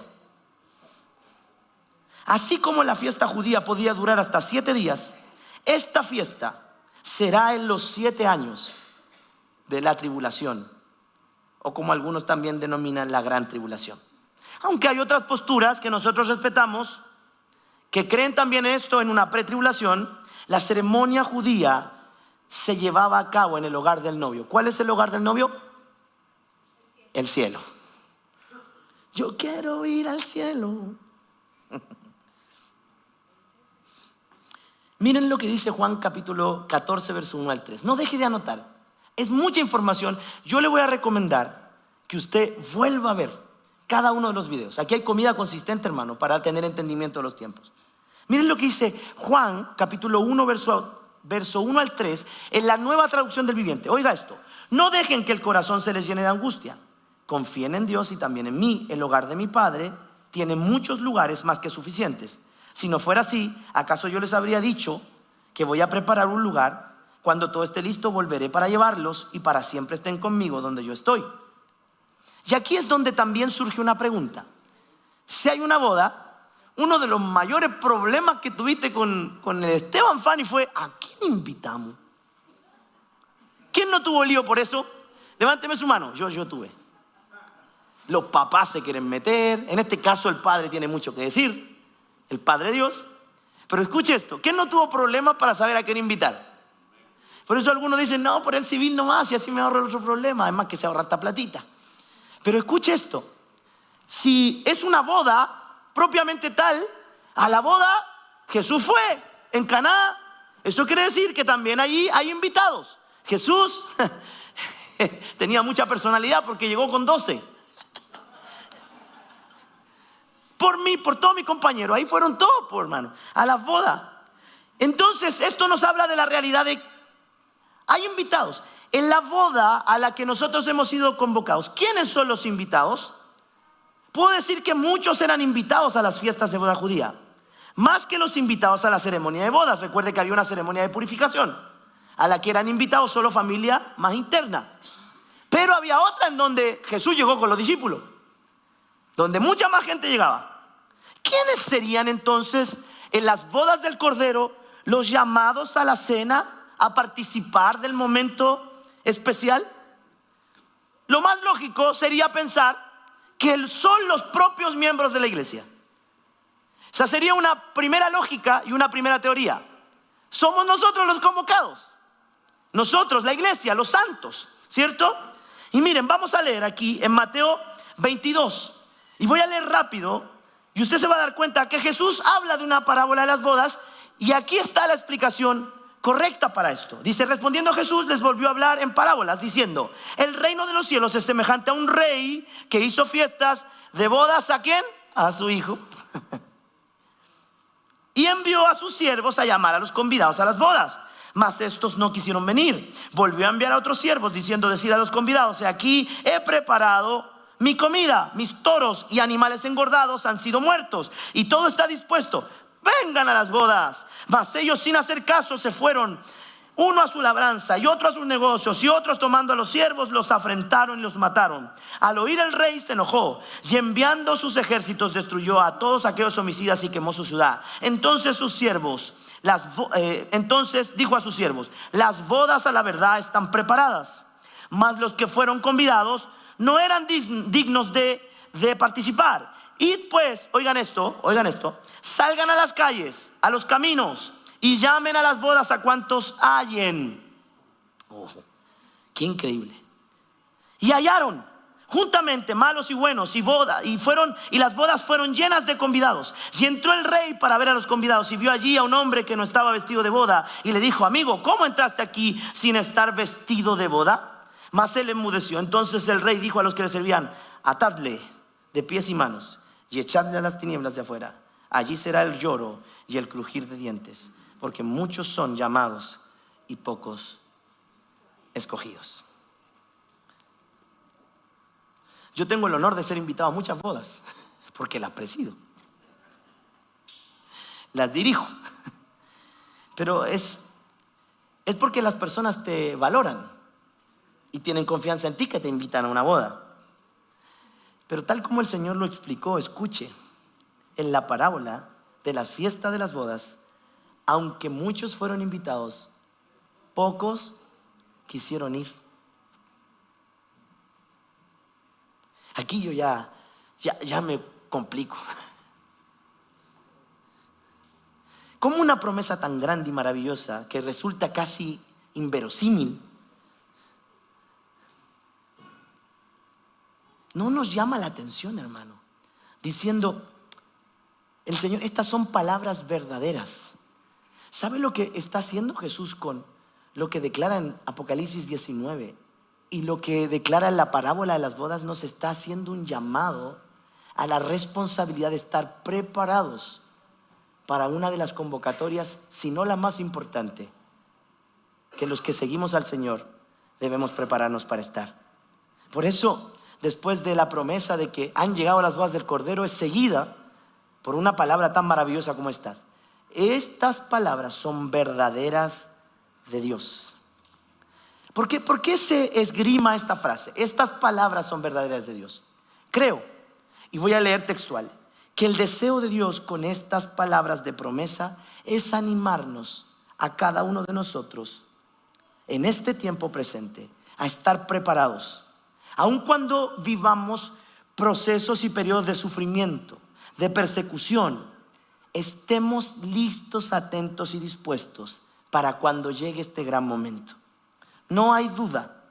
Así como la fiesta judía podía durar hasta 7 días, esta fiesta será en los 7 años de la tribulación, o como algunos también denominan la gran tribulación. Aunque hay otras posturas que nosotros respetamos, que creen también esto en una pretribulación. La ceremonia judía se llevaba a cabo en el hogar del novio. ¿Cuál es el hogar del novio? El cielo. Yo quiero ir al cielo. Miren lo que dice Juan capítulo 14, verso 1 al 3. No deje de anotar. Es mucha información. Yo le voy a recomendar que usted vuelva a ver cada uno de los videos. Aquí hay comida consistente, hermano, para tener entendimiento de los tiempos. Miren lo que dice Juan capítulo 1, verso 1 al 3 en la Nueva Traducción del Viviente. Oiga esto. No dejen que el corazón se les llene de angustia. Confíen en Dios y también en mí. El hogar de mi Padre tiene muchos lugares más que suficientes. Si no fuera así, ¿acaso yo les habría dicho que voy a preparar un lugar? Cuando todo esté listo, volveré para llevarlos y para siempre estén conmigo donde yo estoy. Y aquí es donde también surge una pregunta. Si hay una boda, uno de los mayores problemas que tuviste con el Esteban Fanny fue: ¿a quién invitamos? ¿Quién no tuvo lío por eso? Levánteme su mano. Yo tuve. Los papás se quieren meter. En este caso el padre tiene mucho que decir. El Padre Dios. Pero escuche esto. ¿Quién no tuvo problema para saber a quién invitar? Por eso algunos dicen: no, por el civil nomás, y así me ahorro el otro problema. Además que se ahorra esta platita. Pero escuche esto. Si es una boda propiamente tal, a la boda Jesús fue en Caná. Eso quiere decir que también allí hay invitados. Jesús tenía mucha personalidad porque llegó con 12. Por mí, por todo mi compañero. Ahí fueron todos, por hermano, a la boda. Entonces esto nos habla de la realidad de: hay invitados en la boda a la que nosotros hemos sido convocados. ¿Quiénes son los invitados? Puedo decir que muchos eran invitados a las fiestas de boda judía, más que los invitados a la ceremonia de bodas. Recuerde que había una ceremonia de purificación a la que eran invitados solo familia más interna. Pero había otra en donde Jesús llegó con los discípulos, donde mucha más gente llegaba. ¿Quiénes serían entonces en las bodas del Cordero los llamados a la cena a participar del momento especial? Lo más lógico sería pensar que son los propios miembros de la iglesia. Esa sería una primera lógica y una primera teoría. Somos nosotros los convocados. Nosotros, la iglesia, los santos, ¿cierto? Y miren, vamos a leer aquí en Mateo 22. Y voy a leer rápido, y usted se va a dar cuenta que Jesús habla de una parábola de las bodas, y aquí está la explicación correcta para esto. Dice: respondiendo Jesús les volvió a hablar en parábolas diciendo: el reino de los cielos es semejante a un rey que hizo fiestas de bodas. ¿A quién? A su hijo. Y envió a sus siervos a llamar a los convidados a las bodas, Mas estos no quisieron venir. Volvió a enviar a otros siervos diciendo: decid a los convidados: he aquí he preparado mi comida, mis toros y animales engordados han sido muertos y todo está dispuesto, vengan a las bodas. Mas ellos, sin hacer caso, se fueron, uno a su labranza y otro a sus negocios, y otros, tomando a los siervos, los afrentaron y los mataron. Al oír el rey se enojó, y enviando sus ejércitos destruyó a todos aquellos homicidas y quemó su ciudad. Entonces dijo a sus siervos: las bodas a la verdad están preparadas, mas los que fueron convidados no eran dignos de participar. Id pues, oigan esto, salgan a las calles, a los caminos, y llamen a las bodas a cuantos hallen. Qué increíble. Y hallaron juntamente malos y buenos, y las bodas fueron llenas de convidados. Y entró el rey para ver a los convidados, y vio allí a un hombre que no estaba vestido de boda, y le dijo: amigo, ¿cómo entraste aquí sin estar vestido de boda? Mas él enmudeció. Entonces el rey dijo a los que le servían: atadle de pies y manos y echadle a las tinieblas de afuera. Allí será el lloro y el crujir de dientes, porque muchos son llamados y pocos escogidos. Yo tengo el honor de ser invitado a muchas bodas, porque las presido, las dirijo. Pero es porque las personas te valoran y tienen confianza en ti, que te invitan a una boda. Pero tal como el Señor lo explicó, escuche, en la parábola de la fiesta de las bodas, aunque muchos fueron invitados, pocos quisieron ir. Aquí yo ya me complico. ¿Cómo una promesa tan grande y maravillosa, que resulta casi inverosímil, no nos llama la atención, hermano? Diciendo el Señor: estas son palabras verdaderas. ¿Sabe lo que está haciendo Jesús con lo que declara en Apocalipsis 19 y lo que declara en la parábola de las bodas? Nos está haciendo un llamado a la responsabilidad de estar preparados para una de las convocatorias, si no la más importante, que los que seguimos al Señor debemos prepararnos para estar. Por eso, después de la promesa de que han llegado las bodas del Cordero, es seguida por una palabra tan maravillosa como estas: estas palabras son verdaderas de Dios. ¿Por qué se esgrima esta frase? Estas palabras son verdaderas de Dios. Creo, y voy a leer textual, que el deseo de Dios con estas palabras de promesa es animarnos a cada uno de nosotros en este tiempo presente a estar preparados, aun cuando vivamos procesos y periodos de sufrimiento, de persecución. Estemos listos, atentos y dispuestos para cuando llegue este gran momento. No hay duda,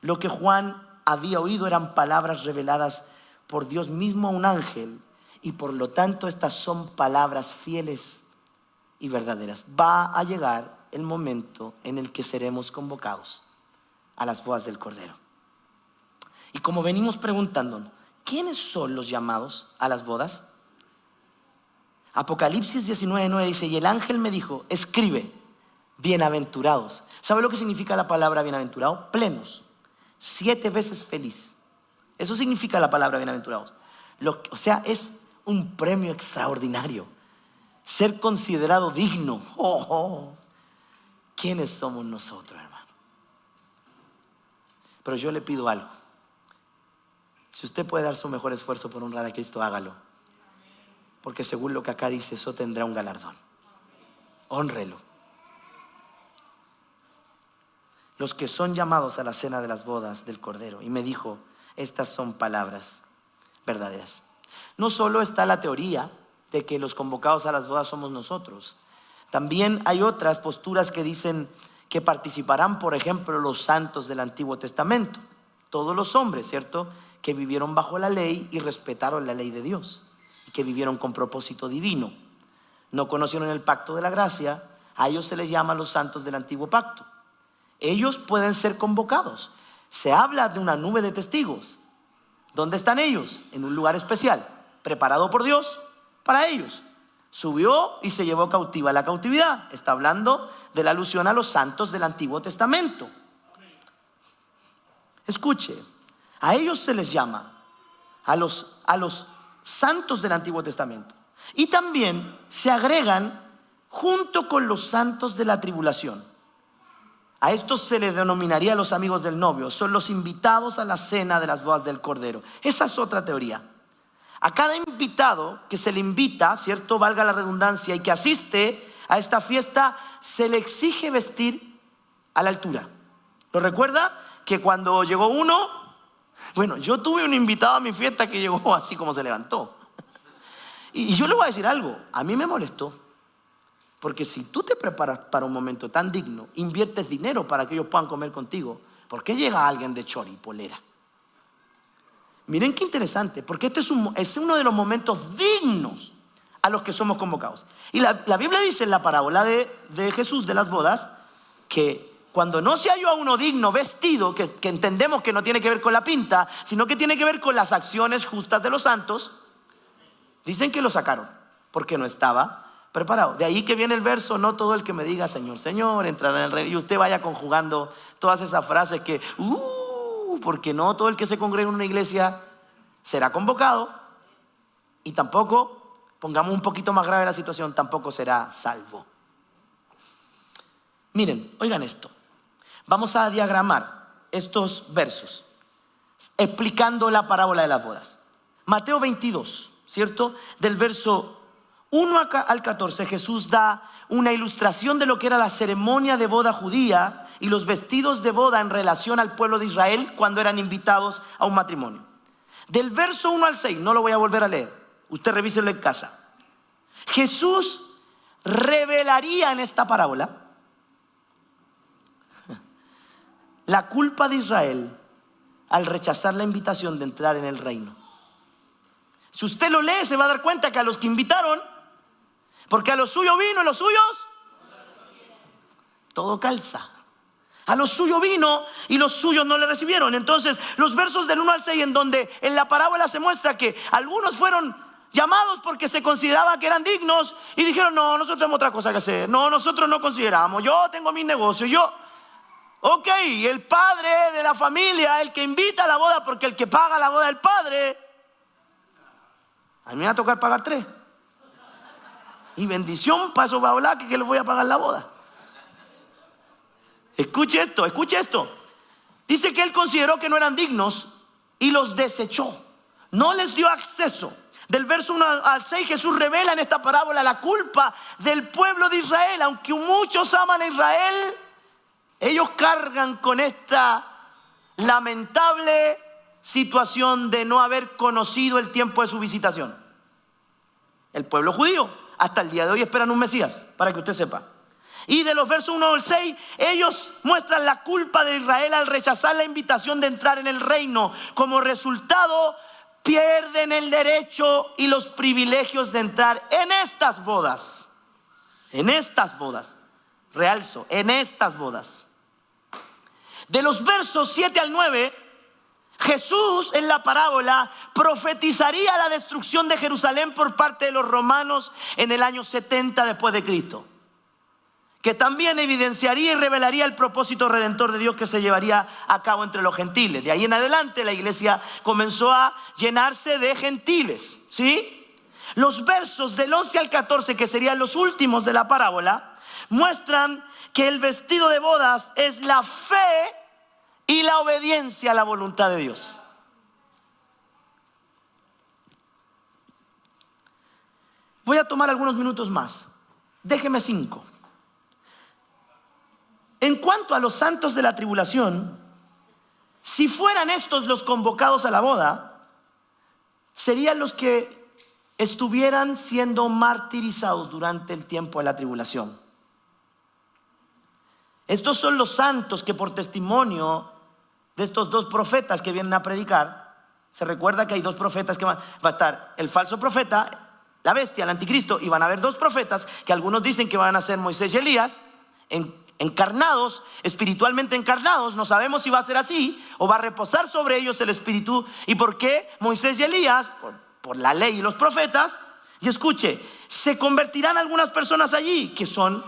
lo que Juan había oído eran palabras reveladas por Dios mismo a un ángel, y por lo tanto estas son palabras fieles y verdaderas. Va a llegar el momento en el que seremos convocados a las bodas del Cordero. Y como venimos preguntándonos, ¿quiénes son los llamados a las bodas? Apocalipsis 19:9 dice: y el ángel me dijo: escribe, bienaventurados. ¿Sabe lo que significa la palabra bienaventurado? Plenos, 7 veces feliz. Eso significa la palabra bienaventurados. O sea, es un premio extraordinario, ser considerado digno. ¿Quiénes somos nosotros, hermano? Pero yo le pido algo: si usted puede dar su mejor esfuerzo por honrar a Cristo, hágalo, porque según lo que acá dice, eso tendrá un galardón. Hónrelo. Los que son llamados a la cena de las bodas del Cordero. Y me dijo: estas son palabras verdaderas. No solo está la teoría de que los convocados a las bodas somos nosotros, también hay otras posturas que dicen que participarán, por ejemplo, los santos del Antiguo Testamento, todos los hombres, ¿cierto?, que vivieron bajo la ley y respetaron la ley de Dios, y que vivieron con propósito divino. No conocieron el pacto de la gracia. A ellos se les llama los santos del antiguo pacto. Ellos pueden ser convocados. Se habla de una nube de testigos. ¿Dónde están ellos? En un lugar especial, preparado por Dios para ellos. subió y se llevó cautiva la cautividad. Está hablando de la alusión a los santos del Antiguo Testamento. Escuche, a ellos se les llama, a los santos del Antiguo Testamento. Y también se agregan junto con los santos de la tribulación. A estos se les denominaría los amigos del novio. Son los invitados a la cena de las bodas del Cordero. Esa es otra teoría. A cada invitado que se le invita, ¿cierto? Valga la redundancia, y que asiste a esta fiesta, se le exige vestir a la altura. ¿Lo recuerda? Que cuando llegó uno, bueno, yo tuve un invitado a mi fiesta que llegó así como se levantó. Y yo le voy a decir algo, a mí me molestó. Porque si tú te preparas para un momento tan digno, inviertes dinero para que ellos puedan comer contigo, ¿por qué llega alguien de chori, polera? Miren qué interesante, porque este es uno de los momentos dignos a los que somos convocados. Y la Biblia dice en la parábola de Jesús de las bodas, que cuando no se halló a uno digno vestido, que entendemos que no tiene que ver con la pinta, sino que tiene que ver con las acciones justas de los santos, dicen que lo sacaron, porque no estaba preparado. De ahí que viene el verso, no todo el que me diga Señor, Señor, entrará en el reino. Y usted vaya conjugando todas esas frases que, porque no todo el que se congrega en una iglesia será convocado, y tampoco, pongamos un poquito más grave la situación, tampoco será salvo. Miren, oigan esto. Vamos a diagramar estos versos explicando la parábola de las bodas. Mateo 22, ¿cierto? Del verso 1 al 14, Jesús da una ilustración de lo que era la ceremonia de boda judía y los vestidos de boda en relación al pueblo de Israel cuando eran invitados a un matrimonio. Del verso 1 al 6, no lo voy a volver a leer, usted revíselo en casa. Jesús revelaría en esta parábola la culpa de Israel al rechazar la invitación de entrar en el reino. Si usted lo lee, se va a dar cuenta que a los que invitaron, porque a los suyos vino y los suyos, todo calza. A los suyos vino y los suyos no le recibieron. Entonces, los versos del 1 al 6, en donde en la parábola se muestra que algunos fueron llamados porque se consideraban que eran dignos y dijeron, no, nosotros tenemos otra cosa que hacer. No, nosotros no consideramos. Yo tengo mis negocios. Ok, el padre de la familia, el que invita a la boda, porque el que paga la boda es el padre. A mí me va a tocar pagar 3. Y bendición para esos bablaques que les voy a pagar la boda. Escuche esto. Dice que él consideró que no eran dignos y los desechó. No les dio acceso. Del verso 1 al 6, Jesús revela en esta parábola la culpa del pueblo de Israel. Aunque muchos aman a Israel, ellos cargan con esta lamentable situación de no haber conocido el tiempo de su visitación. El pueblo judío hasta el día de hoy esperan un Mesías, para que usted sepa. Y de los versos 1 al 6, ellos muestran la culpa de Israel al rechazar la invitación de entrar en el reino. Como resultado, pierden el derecho y los privilegios de entrar en estas bodas. En estas bodas. Realzo, en estas bodas. De los versos 7 al 9, Jesús en la parábola profetizaría la destrucción de Jerusalén por parte de los romanos en el año 70 después de Cristo, que también evidenciaría y revelaría el propósito redentor de Dios que se llevaría a cabo entre los gentiles. De ahí en adelante la iglesia comenzó a llenarse de gentiles, ¿sí? Los versos del 11 al 14, que serían los últimos de la parábola, muestran que el vestido de bodas es la fe y la obediencia a la voluntad de Dios. Voy a tomar algunos minutos más. Déjeme 5. En cuanto a los santos de la tribulación, si fueran estos los convocados a la boda, serían los que estuvieran siendo martirizados durante el tiempo de la tribulación. Estos son los santos que por testimonio de estos 2 profetas que vienen a predicar, se recuerda que hay 2 profetas que va a estar el falso profeta, la bestia, el anticristo, y van a haber 2 profetas que algunos dicen que van a ser Moisés y Elías, encarnados, espiritualmente encarnados. No sabemos si va a ser así o va a reposar sobre ellos el espíritu. ¿Y por qué Moisés y Elías? Por la ley y los profetas. Y escuche, se convertirán algunas personas allí que son,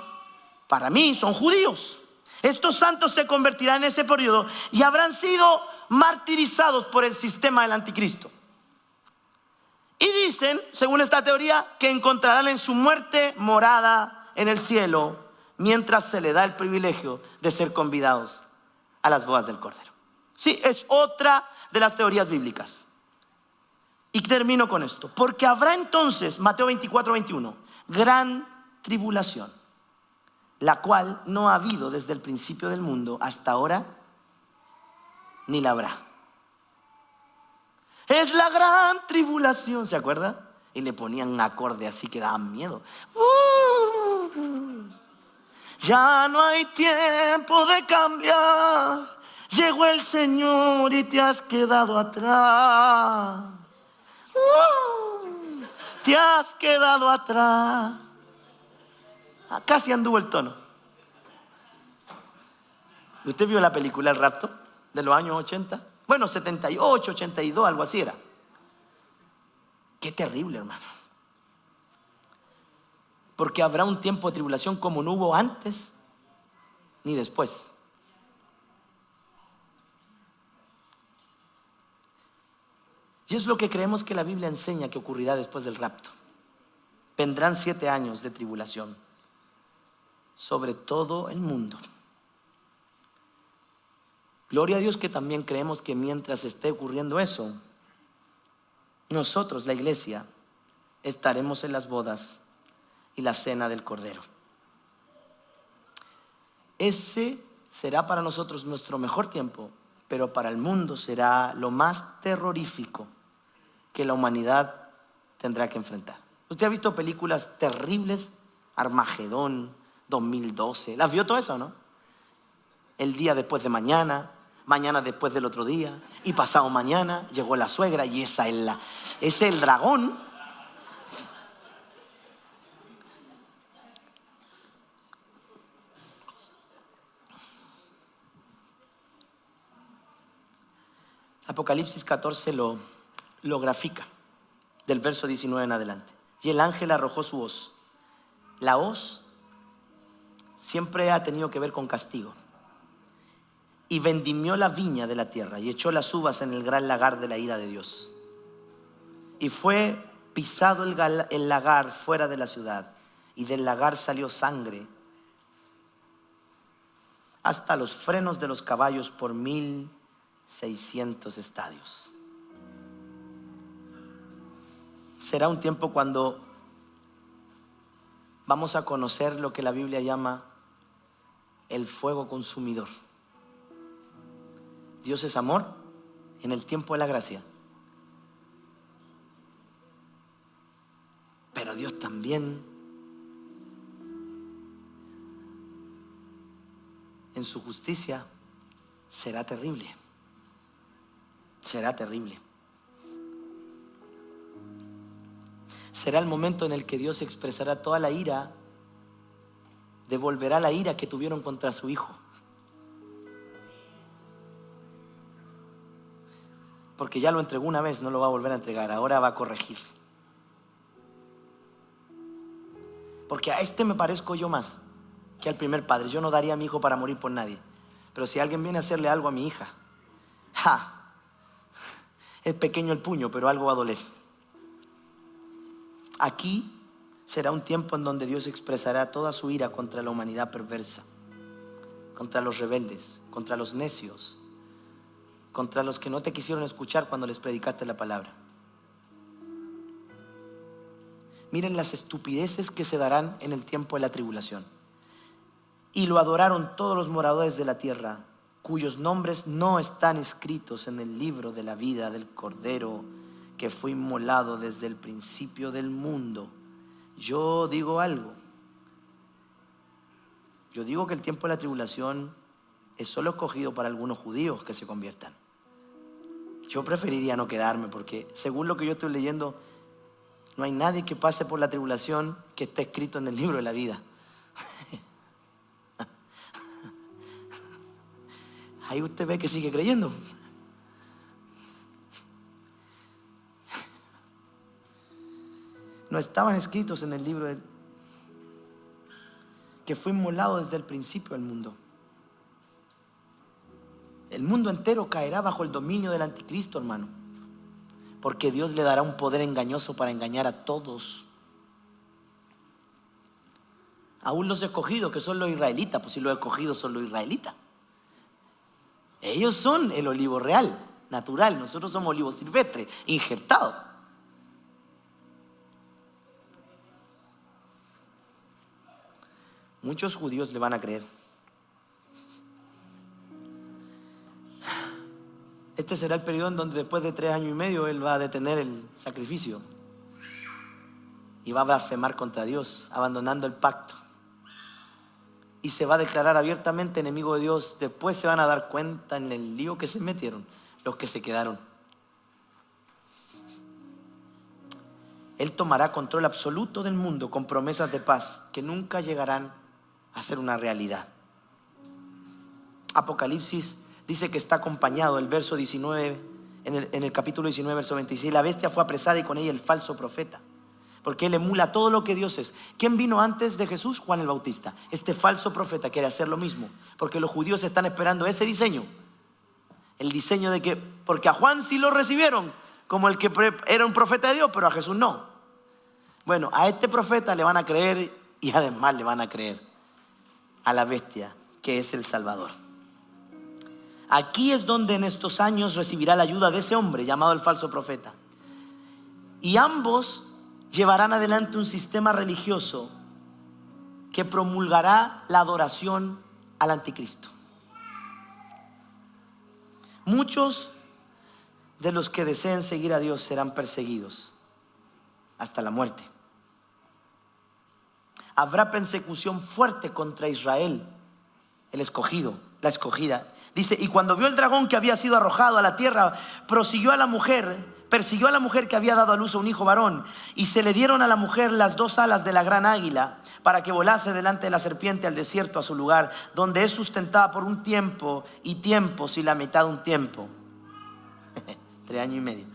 para mí, son judíos. Estos santos se convertirán en ese periodo y habrán sido martirizados por el sistema del anticristo. Y dicen, según esta teoría, que encontrarán en su muerte morada en el cielo, mientras se le da el privilegio de ser convidados a las bodas del Cordero. Sí, es otra de las teorías bíblicas. Y termino con esto. Porque habrá entonces, Mateo 24:21, gran tribulación, la cual no ha habido desde el principio del mundo hasta ahora, ni la habrá. Es la gran tribulación, ¿se acuerda? Y le ponían un acorde así que daban miedo. Ya no hay tiempo de cambiar. Llegó el Señor y te has quedado atrás. Te has quedado atrás. Casi anduvo el tono. ¿Usted vio la película El Rapto de los años 80? Bueno, 78, 82, algo así era. Qué terrible, hermano. Porque habrá un tiempo de tribulación como no hubo antes ni después. Y es lo que creemos que la Biblia enseña que ocurrirá después del rapto. Vendrán 7 años de tribulación sobre todo el mundo. Gloria a Dios que también creemos que mientras esté ocurriendo eso, nosotros, la iglesia, estaremos en las bodas y la cena del Cordero. Ese será para nosotros nuestro mejor tiempo, pero para el mundo será lo más terrorífico que la humanidad tendrá que enfrentar. ¿Usted ha visto películas terribles? Armagedón, 2012. ¿Las vio todo eso, no? El día después de mañana, mañana después del otro día, y pasado mañana llegó la suegra y ese es el dragón. Apocalipsis 14 lo grafica del verso 19 en adelante. Y el ángel arrojó su hoz. La hoz siempre ha tenido que ver con castigo. Y vendimió la viña de la tierra y echó las uvas en el gran lagar de la ira de Dios. Y fue pisado el lagar fuera de la ciudad, y del lagar salió sangre hasta los frenos de los caballos por 1600 estadios. Será un tiempo cuando vamos a conocer lo que la Biblia llama el fuego consumidor. Dios es amor en el tiempo de la gracia, pero Dios también en su justicia será terrible. Será terrible. Será el momento en el que Dios expresará toda la ira, devolverá la ira que tuvieron contra su Hijo. Porque ya lo entregó una vez, no lo va a volver a entregar, ahora va a corregir. Porque a este me parezco yo más que al primer padre. Yo no daría a mi hijo para morir por nadie. Pero si alguien viene a hacerle algo a mi hija, es pequeño el puño, pero algo va a doler. Aquí será un tiempo en donde Dios expresará toda su ira contra la humanidad perversa, contra los rebeldes, contra los necios, contra los que no te quisieron escuchar cuando les predicaste la palabra. Miren las estupideces que se darán en el tiempo de la tribulación. Y lo adoraron todos los moradores de la tierra, cuyos nombres no están escritos en el libro de la vida del Cordero que fue inmolado desde el principio del mundo. Yo digo algo. Yo digo que el tiempo de la tribulación es solo escogido para algunos judíos que se conviertan. Yo preferiría no quedarme, porque según lo que yo estoy leyendo, no hay nadie que pase por la tribulación que esté escrito en el libro de la vida. Ahí usted ve que sigue creyendo. no estaban escritos en el libro que fue inmolado desde el principio del mundo. El mundo entero caerá bajo el dominio del anticristo, hermano, porque Dios le dará un poder engañoso para engañar a todos. Aún los escogidos, que son los israelitas, pues si los escogidos son los israelitas, ellos son el olivo real, natural. Nosotros somos olivo silvestre, injertado. Muchos judíos le van a creer. Este será el periodo en donde después de 3 años y medio Él va a detener el sacrificio y va a blasfemar contra Dios, abandonando el pacto. Y se va a declarar abiertamente enemigo de Dios. Después se van a dar cuenta en el lío que se metieron los que se quedaron. Él tomará control absoluto del mundo con promesas de paz que nunca llegarán a ser una realidad. Apocalipsis dice que está acompañado, el verso 19, en el capítulo 19, verso 26, la bestia fue apresada y con ella el falso profeta, porque él emula todo lo que Dios es. ¿Quién vino antes de Jesús? Juan el Bautista. Este falso profeta quiere hacer lo mismo, porque los judíos están esperando ese diseño. El diseño de que, porque a Juan sí lo recibieron como el que era un profeta de Dios, pero a Jesús no. Bueno, a este profeta le van a creer y además le van a creer a la bestia, que es el Salvador. Aquí es donde en estos años recibirá la ayuda de ese hombre llamado el falso profeta. Y ambos llevarán adelante un sistema religioso que promulgará la adoración al anticristo. Muchos de los que deseen seguir a Dios serán perseguidos hasta la muerte. Habrá persecución fuerte contra Israel, el escogido, la escogida. Dice, y cuando vio el dragón que había sido arrojado a la tierra, persiguió a la mujer que había dado a luz a un hijo varón, y se le dieron a la mujer las 2 alas de la gran águila, para que volase delante de la serpiente al desierto, a su lugar, donde es sustentada por un tiempo y tiempos y la mitad de un tiempo. 3 años y medio.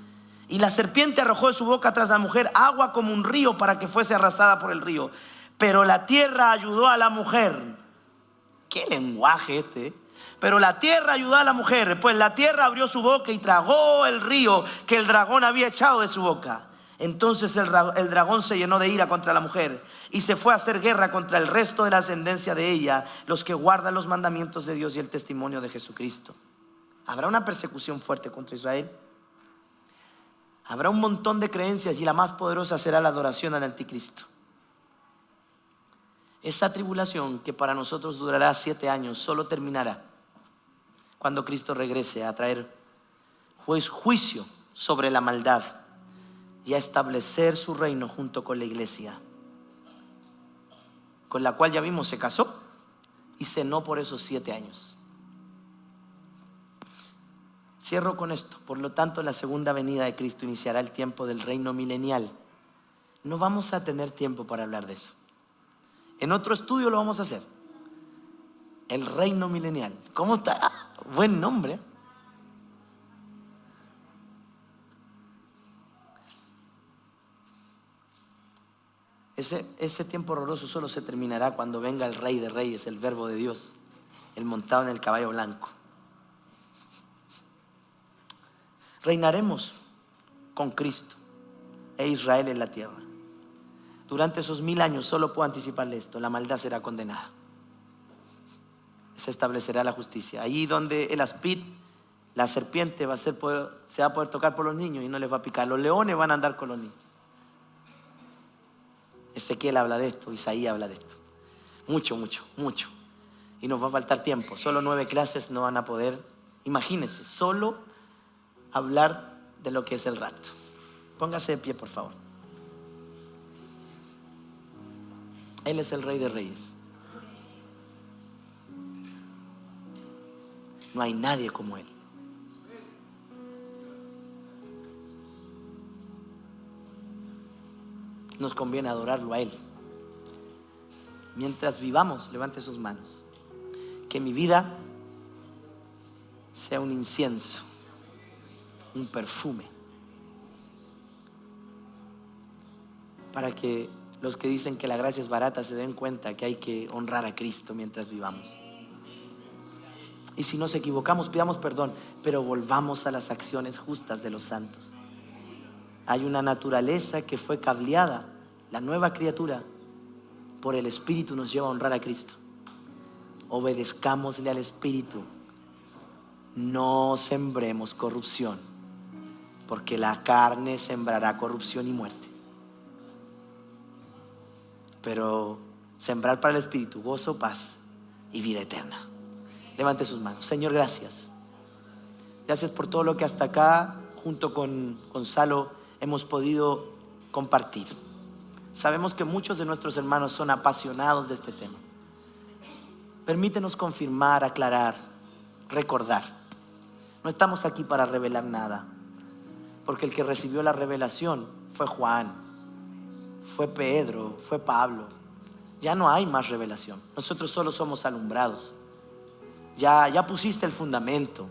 Y la serpiente arrojó de su boca tras la mujer agua como un río, para que fuese arrasada por el río. Pero la tierra ayudó a la mujer. ¿Qué lenguaje este? Pero la tierra ayudó a la mujer, pues la tierra abrió su boca y tragó el río que el dragón había echado de su boca. Entonces el dragón se llenó de ira contra la mujer y se fue a hacer guerra contra el resto de la ascendencia de ella, los que guardan los mandamientos de Dios y el testimonio de Jesucristo. Habrá una persecución fuerte contra Israel. Habrá un montón de creencias y la más poderosa será la adoración al anticristo. Esa tribulación, que para nosotros durará 7 años, solo terminará cuando Cristo regrese a traer juicio sobre la maldad y a establecer su reino junto con la iglesia, con la cual ya vimos se casó y cenó por esos 7 años. Cierro con esto. Por lo tanto, la segunda venida de Cristo iniciará el tiempo del reino milenial. No vamos a tener tiempo para hablar de eso. En otro estudio lo vamos a hacer. El reino milenial. ¿Cómo está? Buen nombre. Ese tiempo horroroso solo se terminará cuando venga el Rey de Reyes, el Verbo de Dios, el montado en el caballo blanco. Reinaremos con Cristo e Israel en la tierra. Durante esos 1000 años, solo puedo anticiparle esto: la maldad será condenada. Se establecerá la justicia. Allí donde el aspid, la serpiente, se va a poder tocar por los niños y no les va a picar. Los leones van a andar con los niños. Ezequiel habla de esto, Isaías habla de esto. Mucho. Y nos va a faltar tiempo. Solo 9 clases no van a poder. Imagínense, solo hablar de lo que es el rapto. Póngase de pie, por favor. Él es el Rey de Reyes. No hay nadie como Él. Nos conviene adorarlo a Él. Mientras vivamos, levante sus manos. Que mi vida sea un incienso, un perfume para que los que dicen que la gracia es barata se den cuenta que hay que honrar a Cristo mientras vivamos. Y si nos equivocamos, pidamos perdón, pero volvamos a las acciones justas de los santos. Hay una naturaleza que fue cableada. La nueva criatura por el Espíritu nos lleva a honrar a Cristo. Obedezcámosle al Espíritu. No sembremos corrupción, porque la carne sembrará corrupción y muerte. Pero sembrar para el Espíritu gozo, paz y vida eterna. Levante sus manos. Señor, gracias. Gracias por todo lo que hasta acá, junto con Gonzalo, hemos podido compartir. Sabemos que muchos de nuestros hermanos son apasionados de este tema. Permítenos confirmar, aclarar, recordar. No estamos aquí para revelar nada, porque el que recibió la revelación fue Juan, fue Pedro, fue Pablo. Ya no hay más revelación. Nosotros solo somos alumbrados. Ya pusiste el fundamento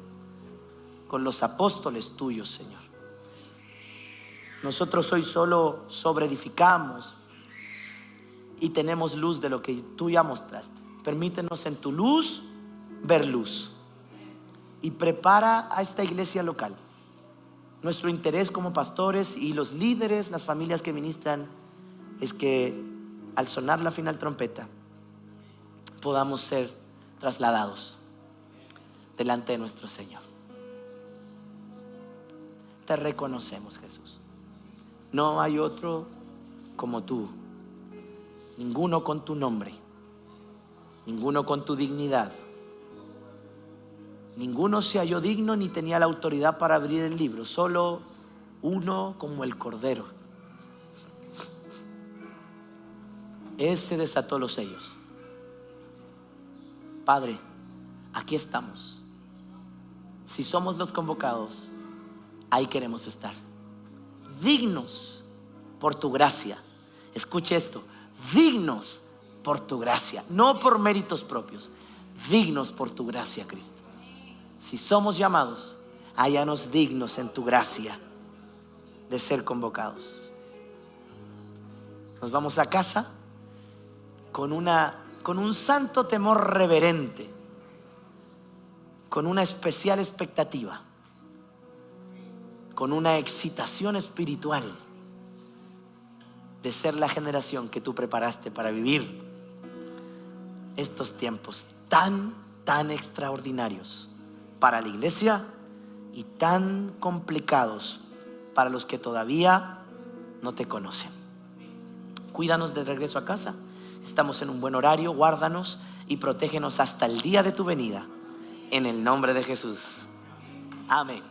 con los apóstoles tuyos, Señor. Nosotros hoy solo sobreedificamos y tenemos luz de lo que tú ya mostraste. Permítenos en tu luz ver luz. Y prepara a esta iglesia local. Nuestro interés como pastores y los líderes, las familias que ministran, es que al sonar la final trompeta podamos ser trasladados delante de nuestro Señor. Te reconocemos, Jesús. No hay otro como tú. Ninguno con tu nombre. Ninguno con tu dignidad. Ninguno se halló digno ni tenía la autoridad para abrir el libro. Solo uno como el Cordero. Ese desató los sellos. Padre, aquí estamos. Si somos los convocados, ahí queremos estar. Dignos por tu gracia. Escuche esto. Dignos por tu gracia. No por méritos propios. Dignos por tu gracia, Cristo. Si somos llamados, hállanos dignos en tu gracia de ser convocados. Nos vamos a casa con un santo temor reverente, con una especial expectativa, con una excitación espiritual de ser la generación que tú preparaste para vivir estos tiempos tan extraordinarios para la iglesia y tan complicados para los que todavía no te conocen. Cuídanos de regreso a casa. Estamos en un buen horario. Guárdanos y protégenos hasta el día de tu venida. En el nombre de Jesús. Amén.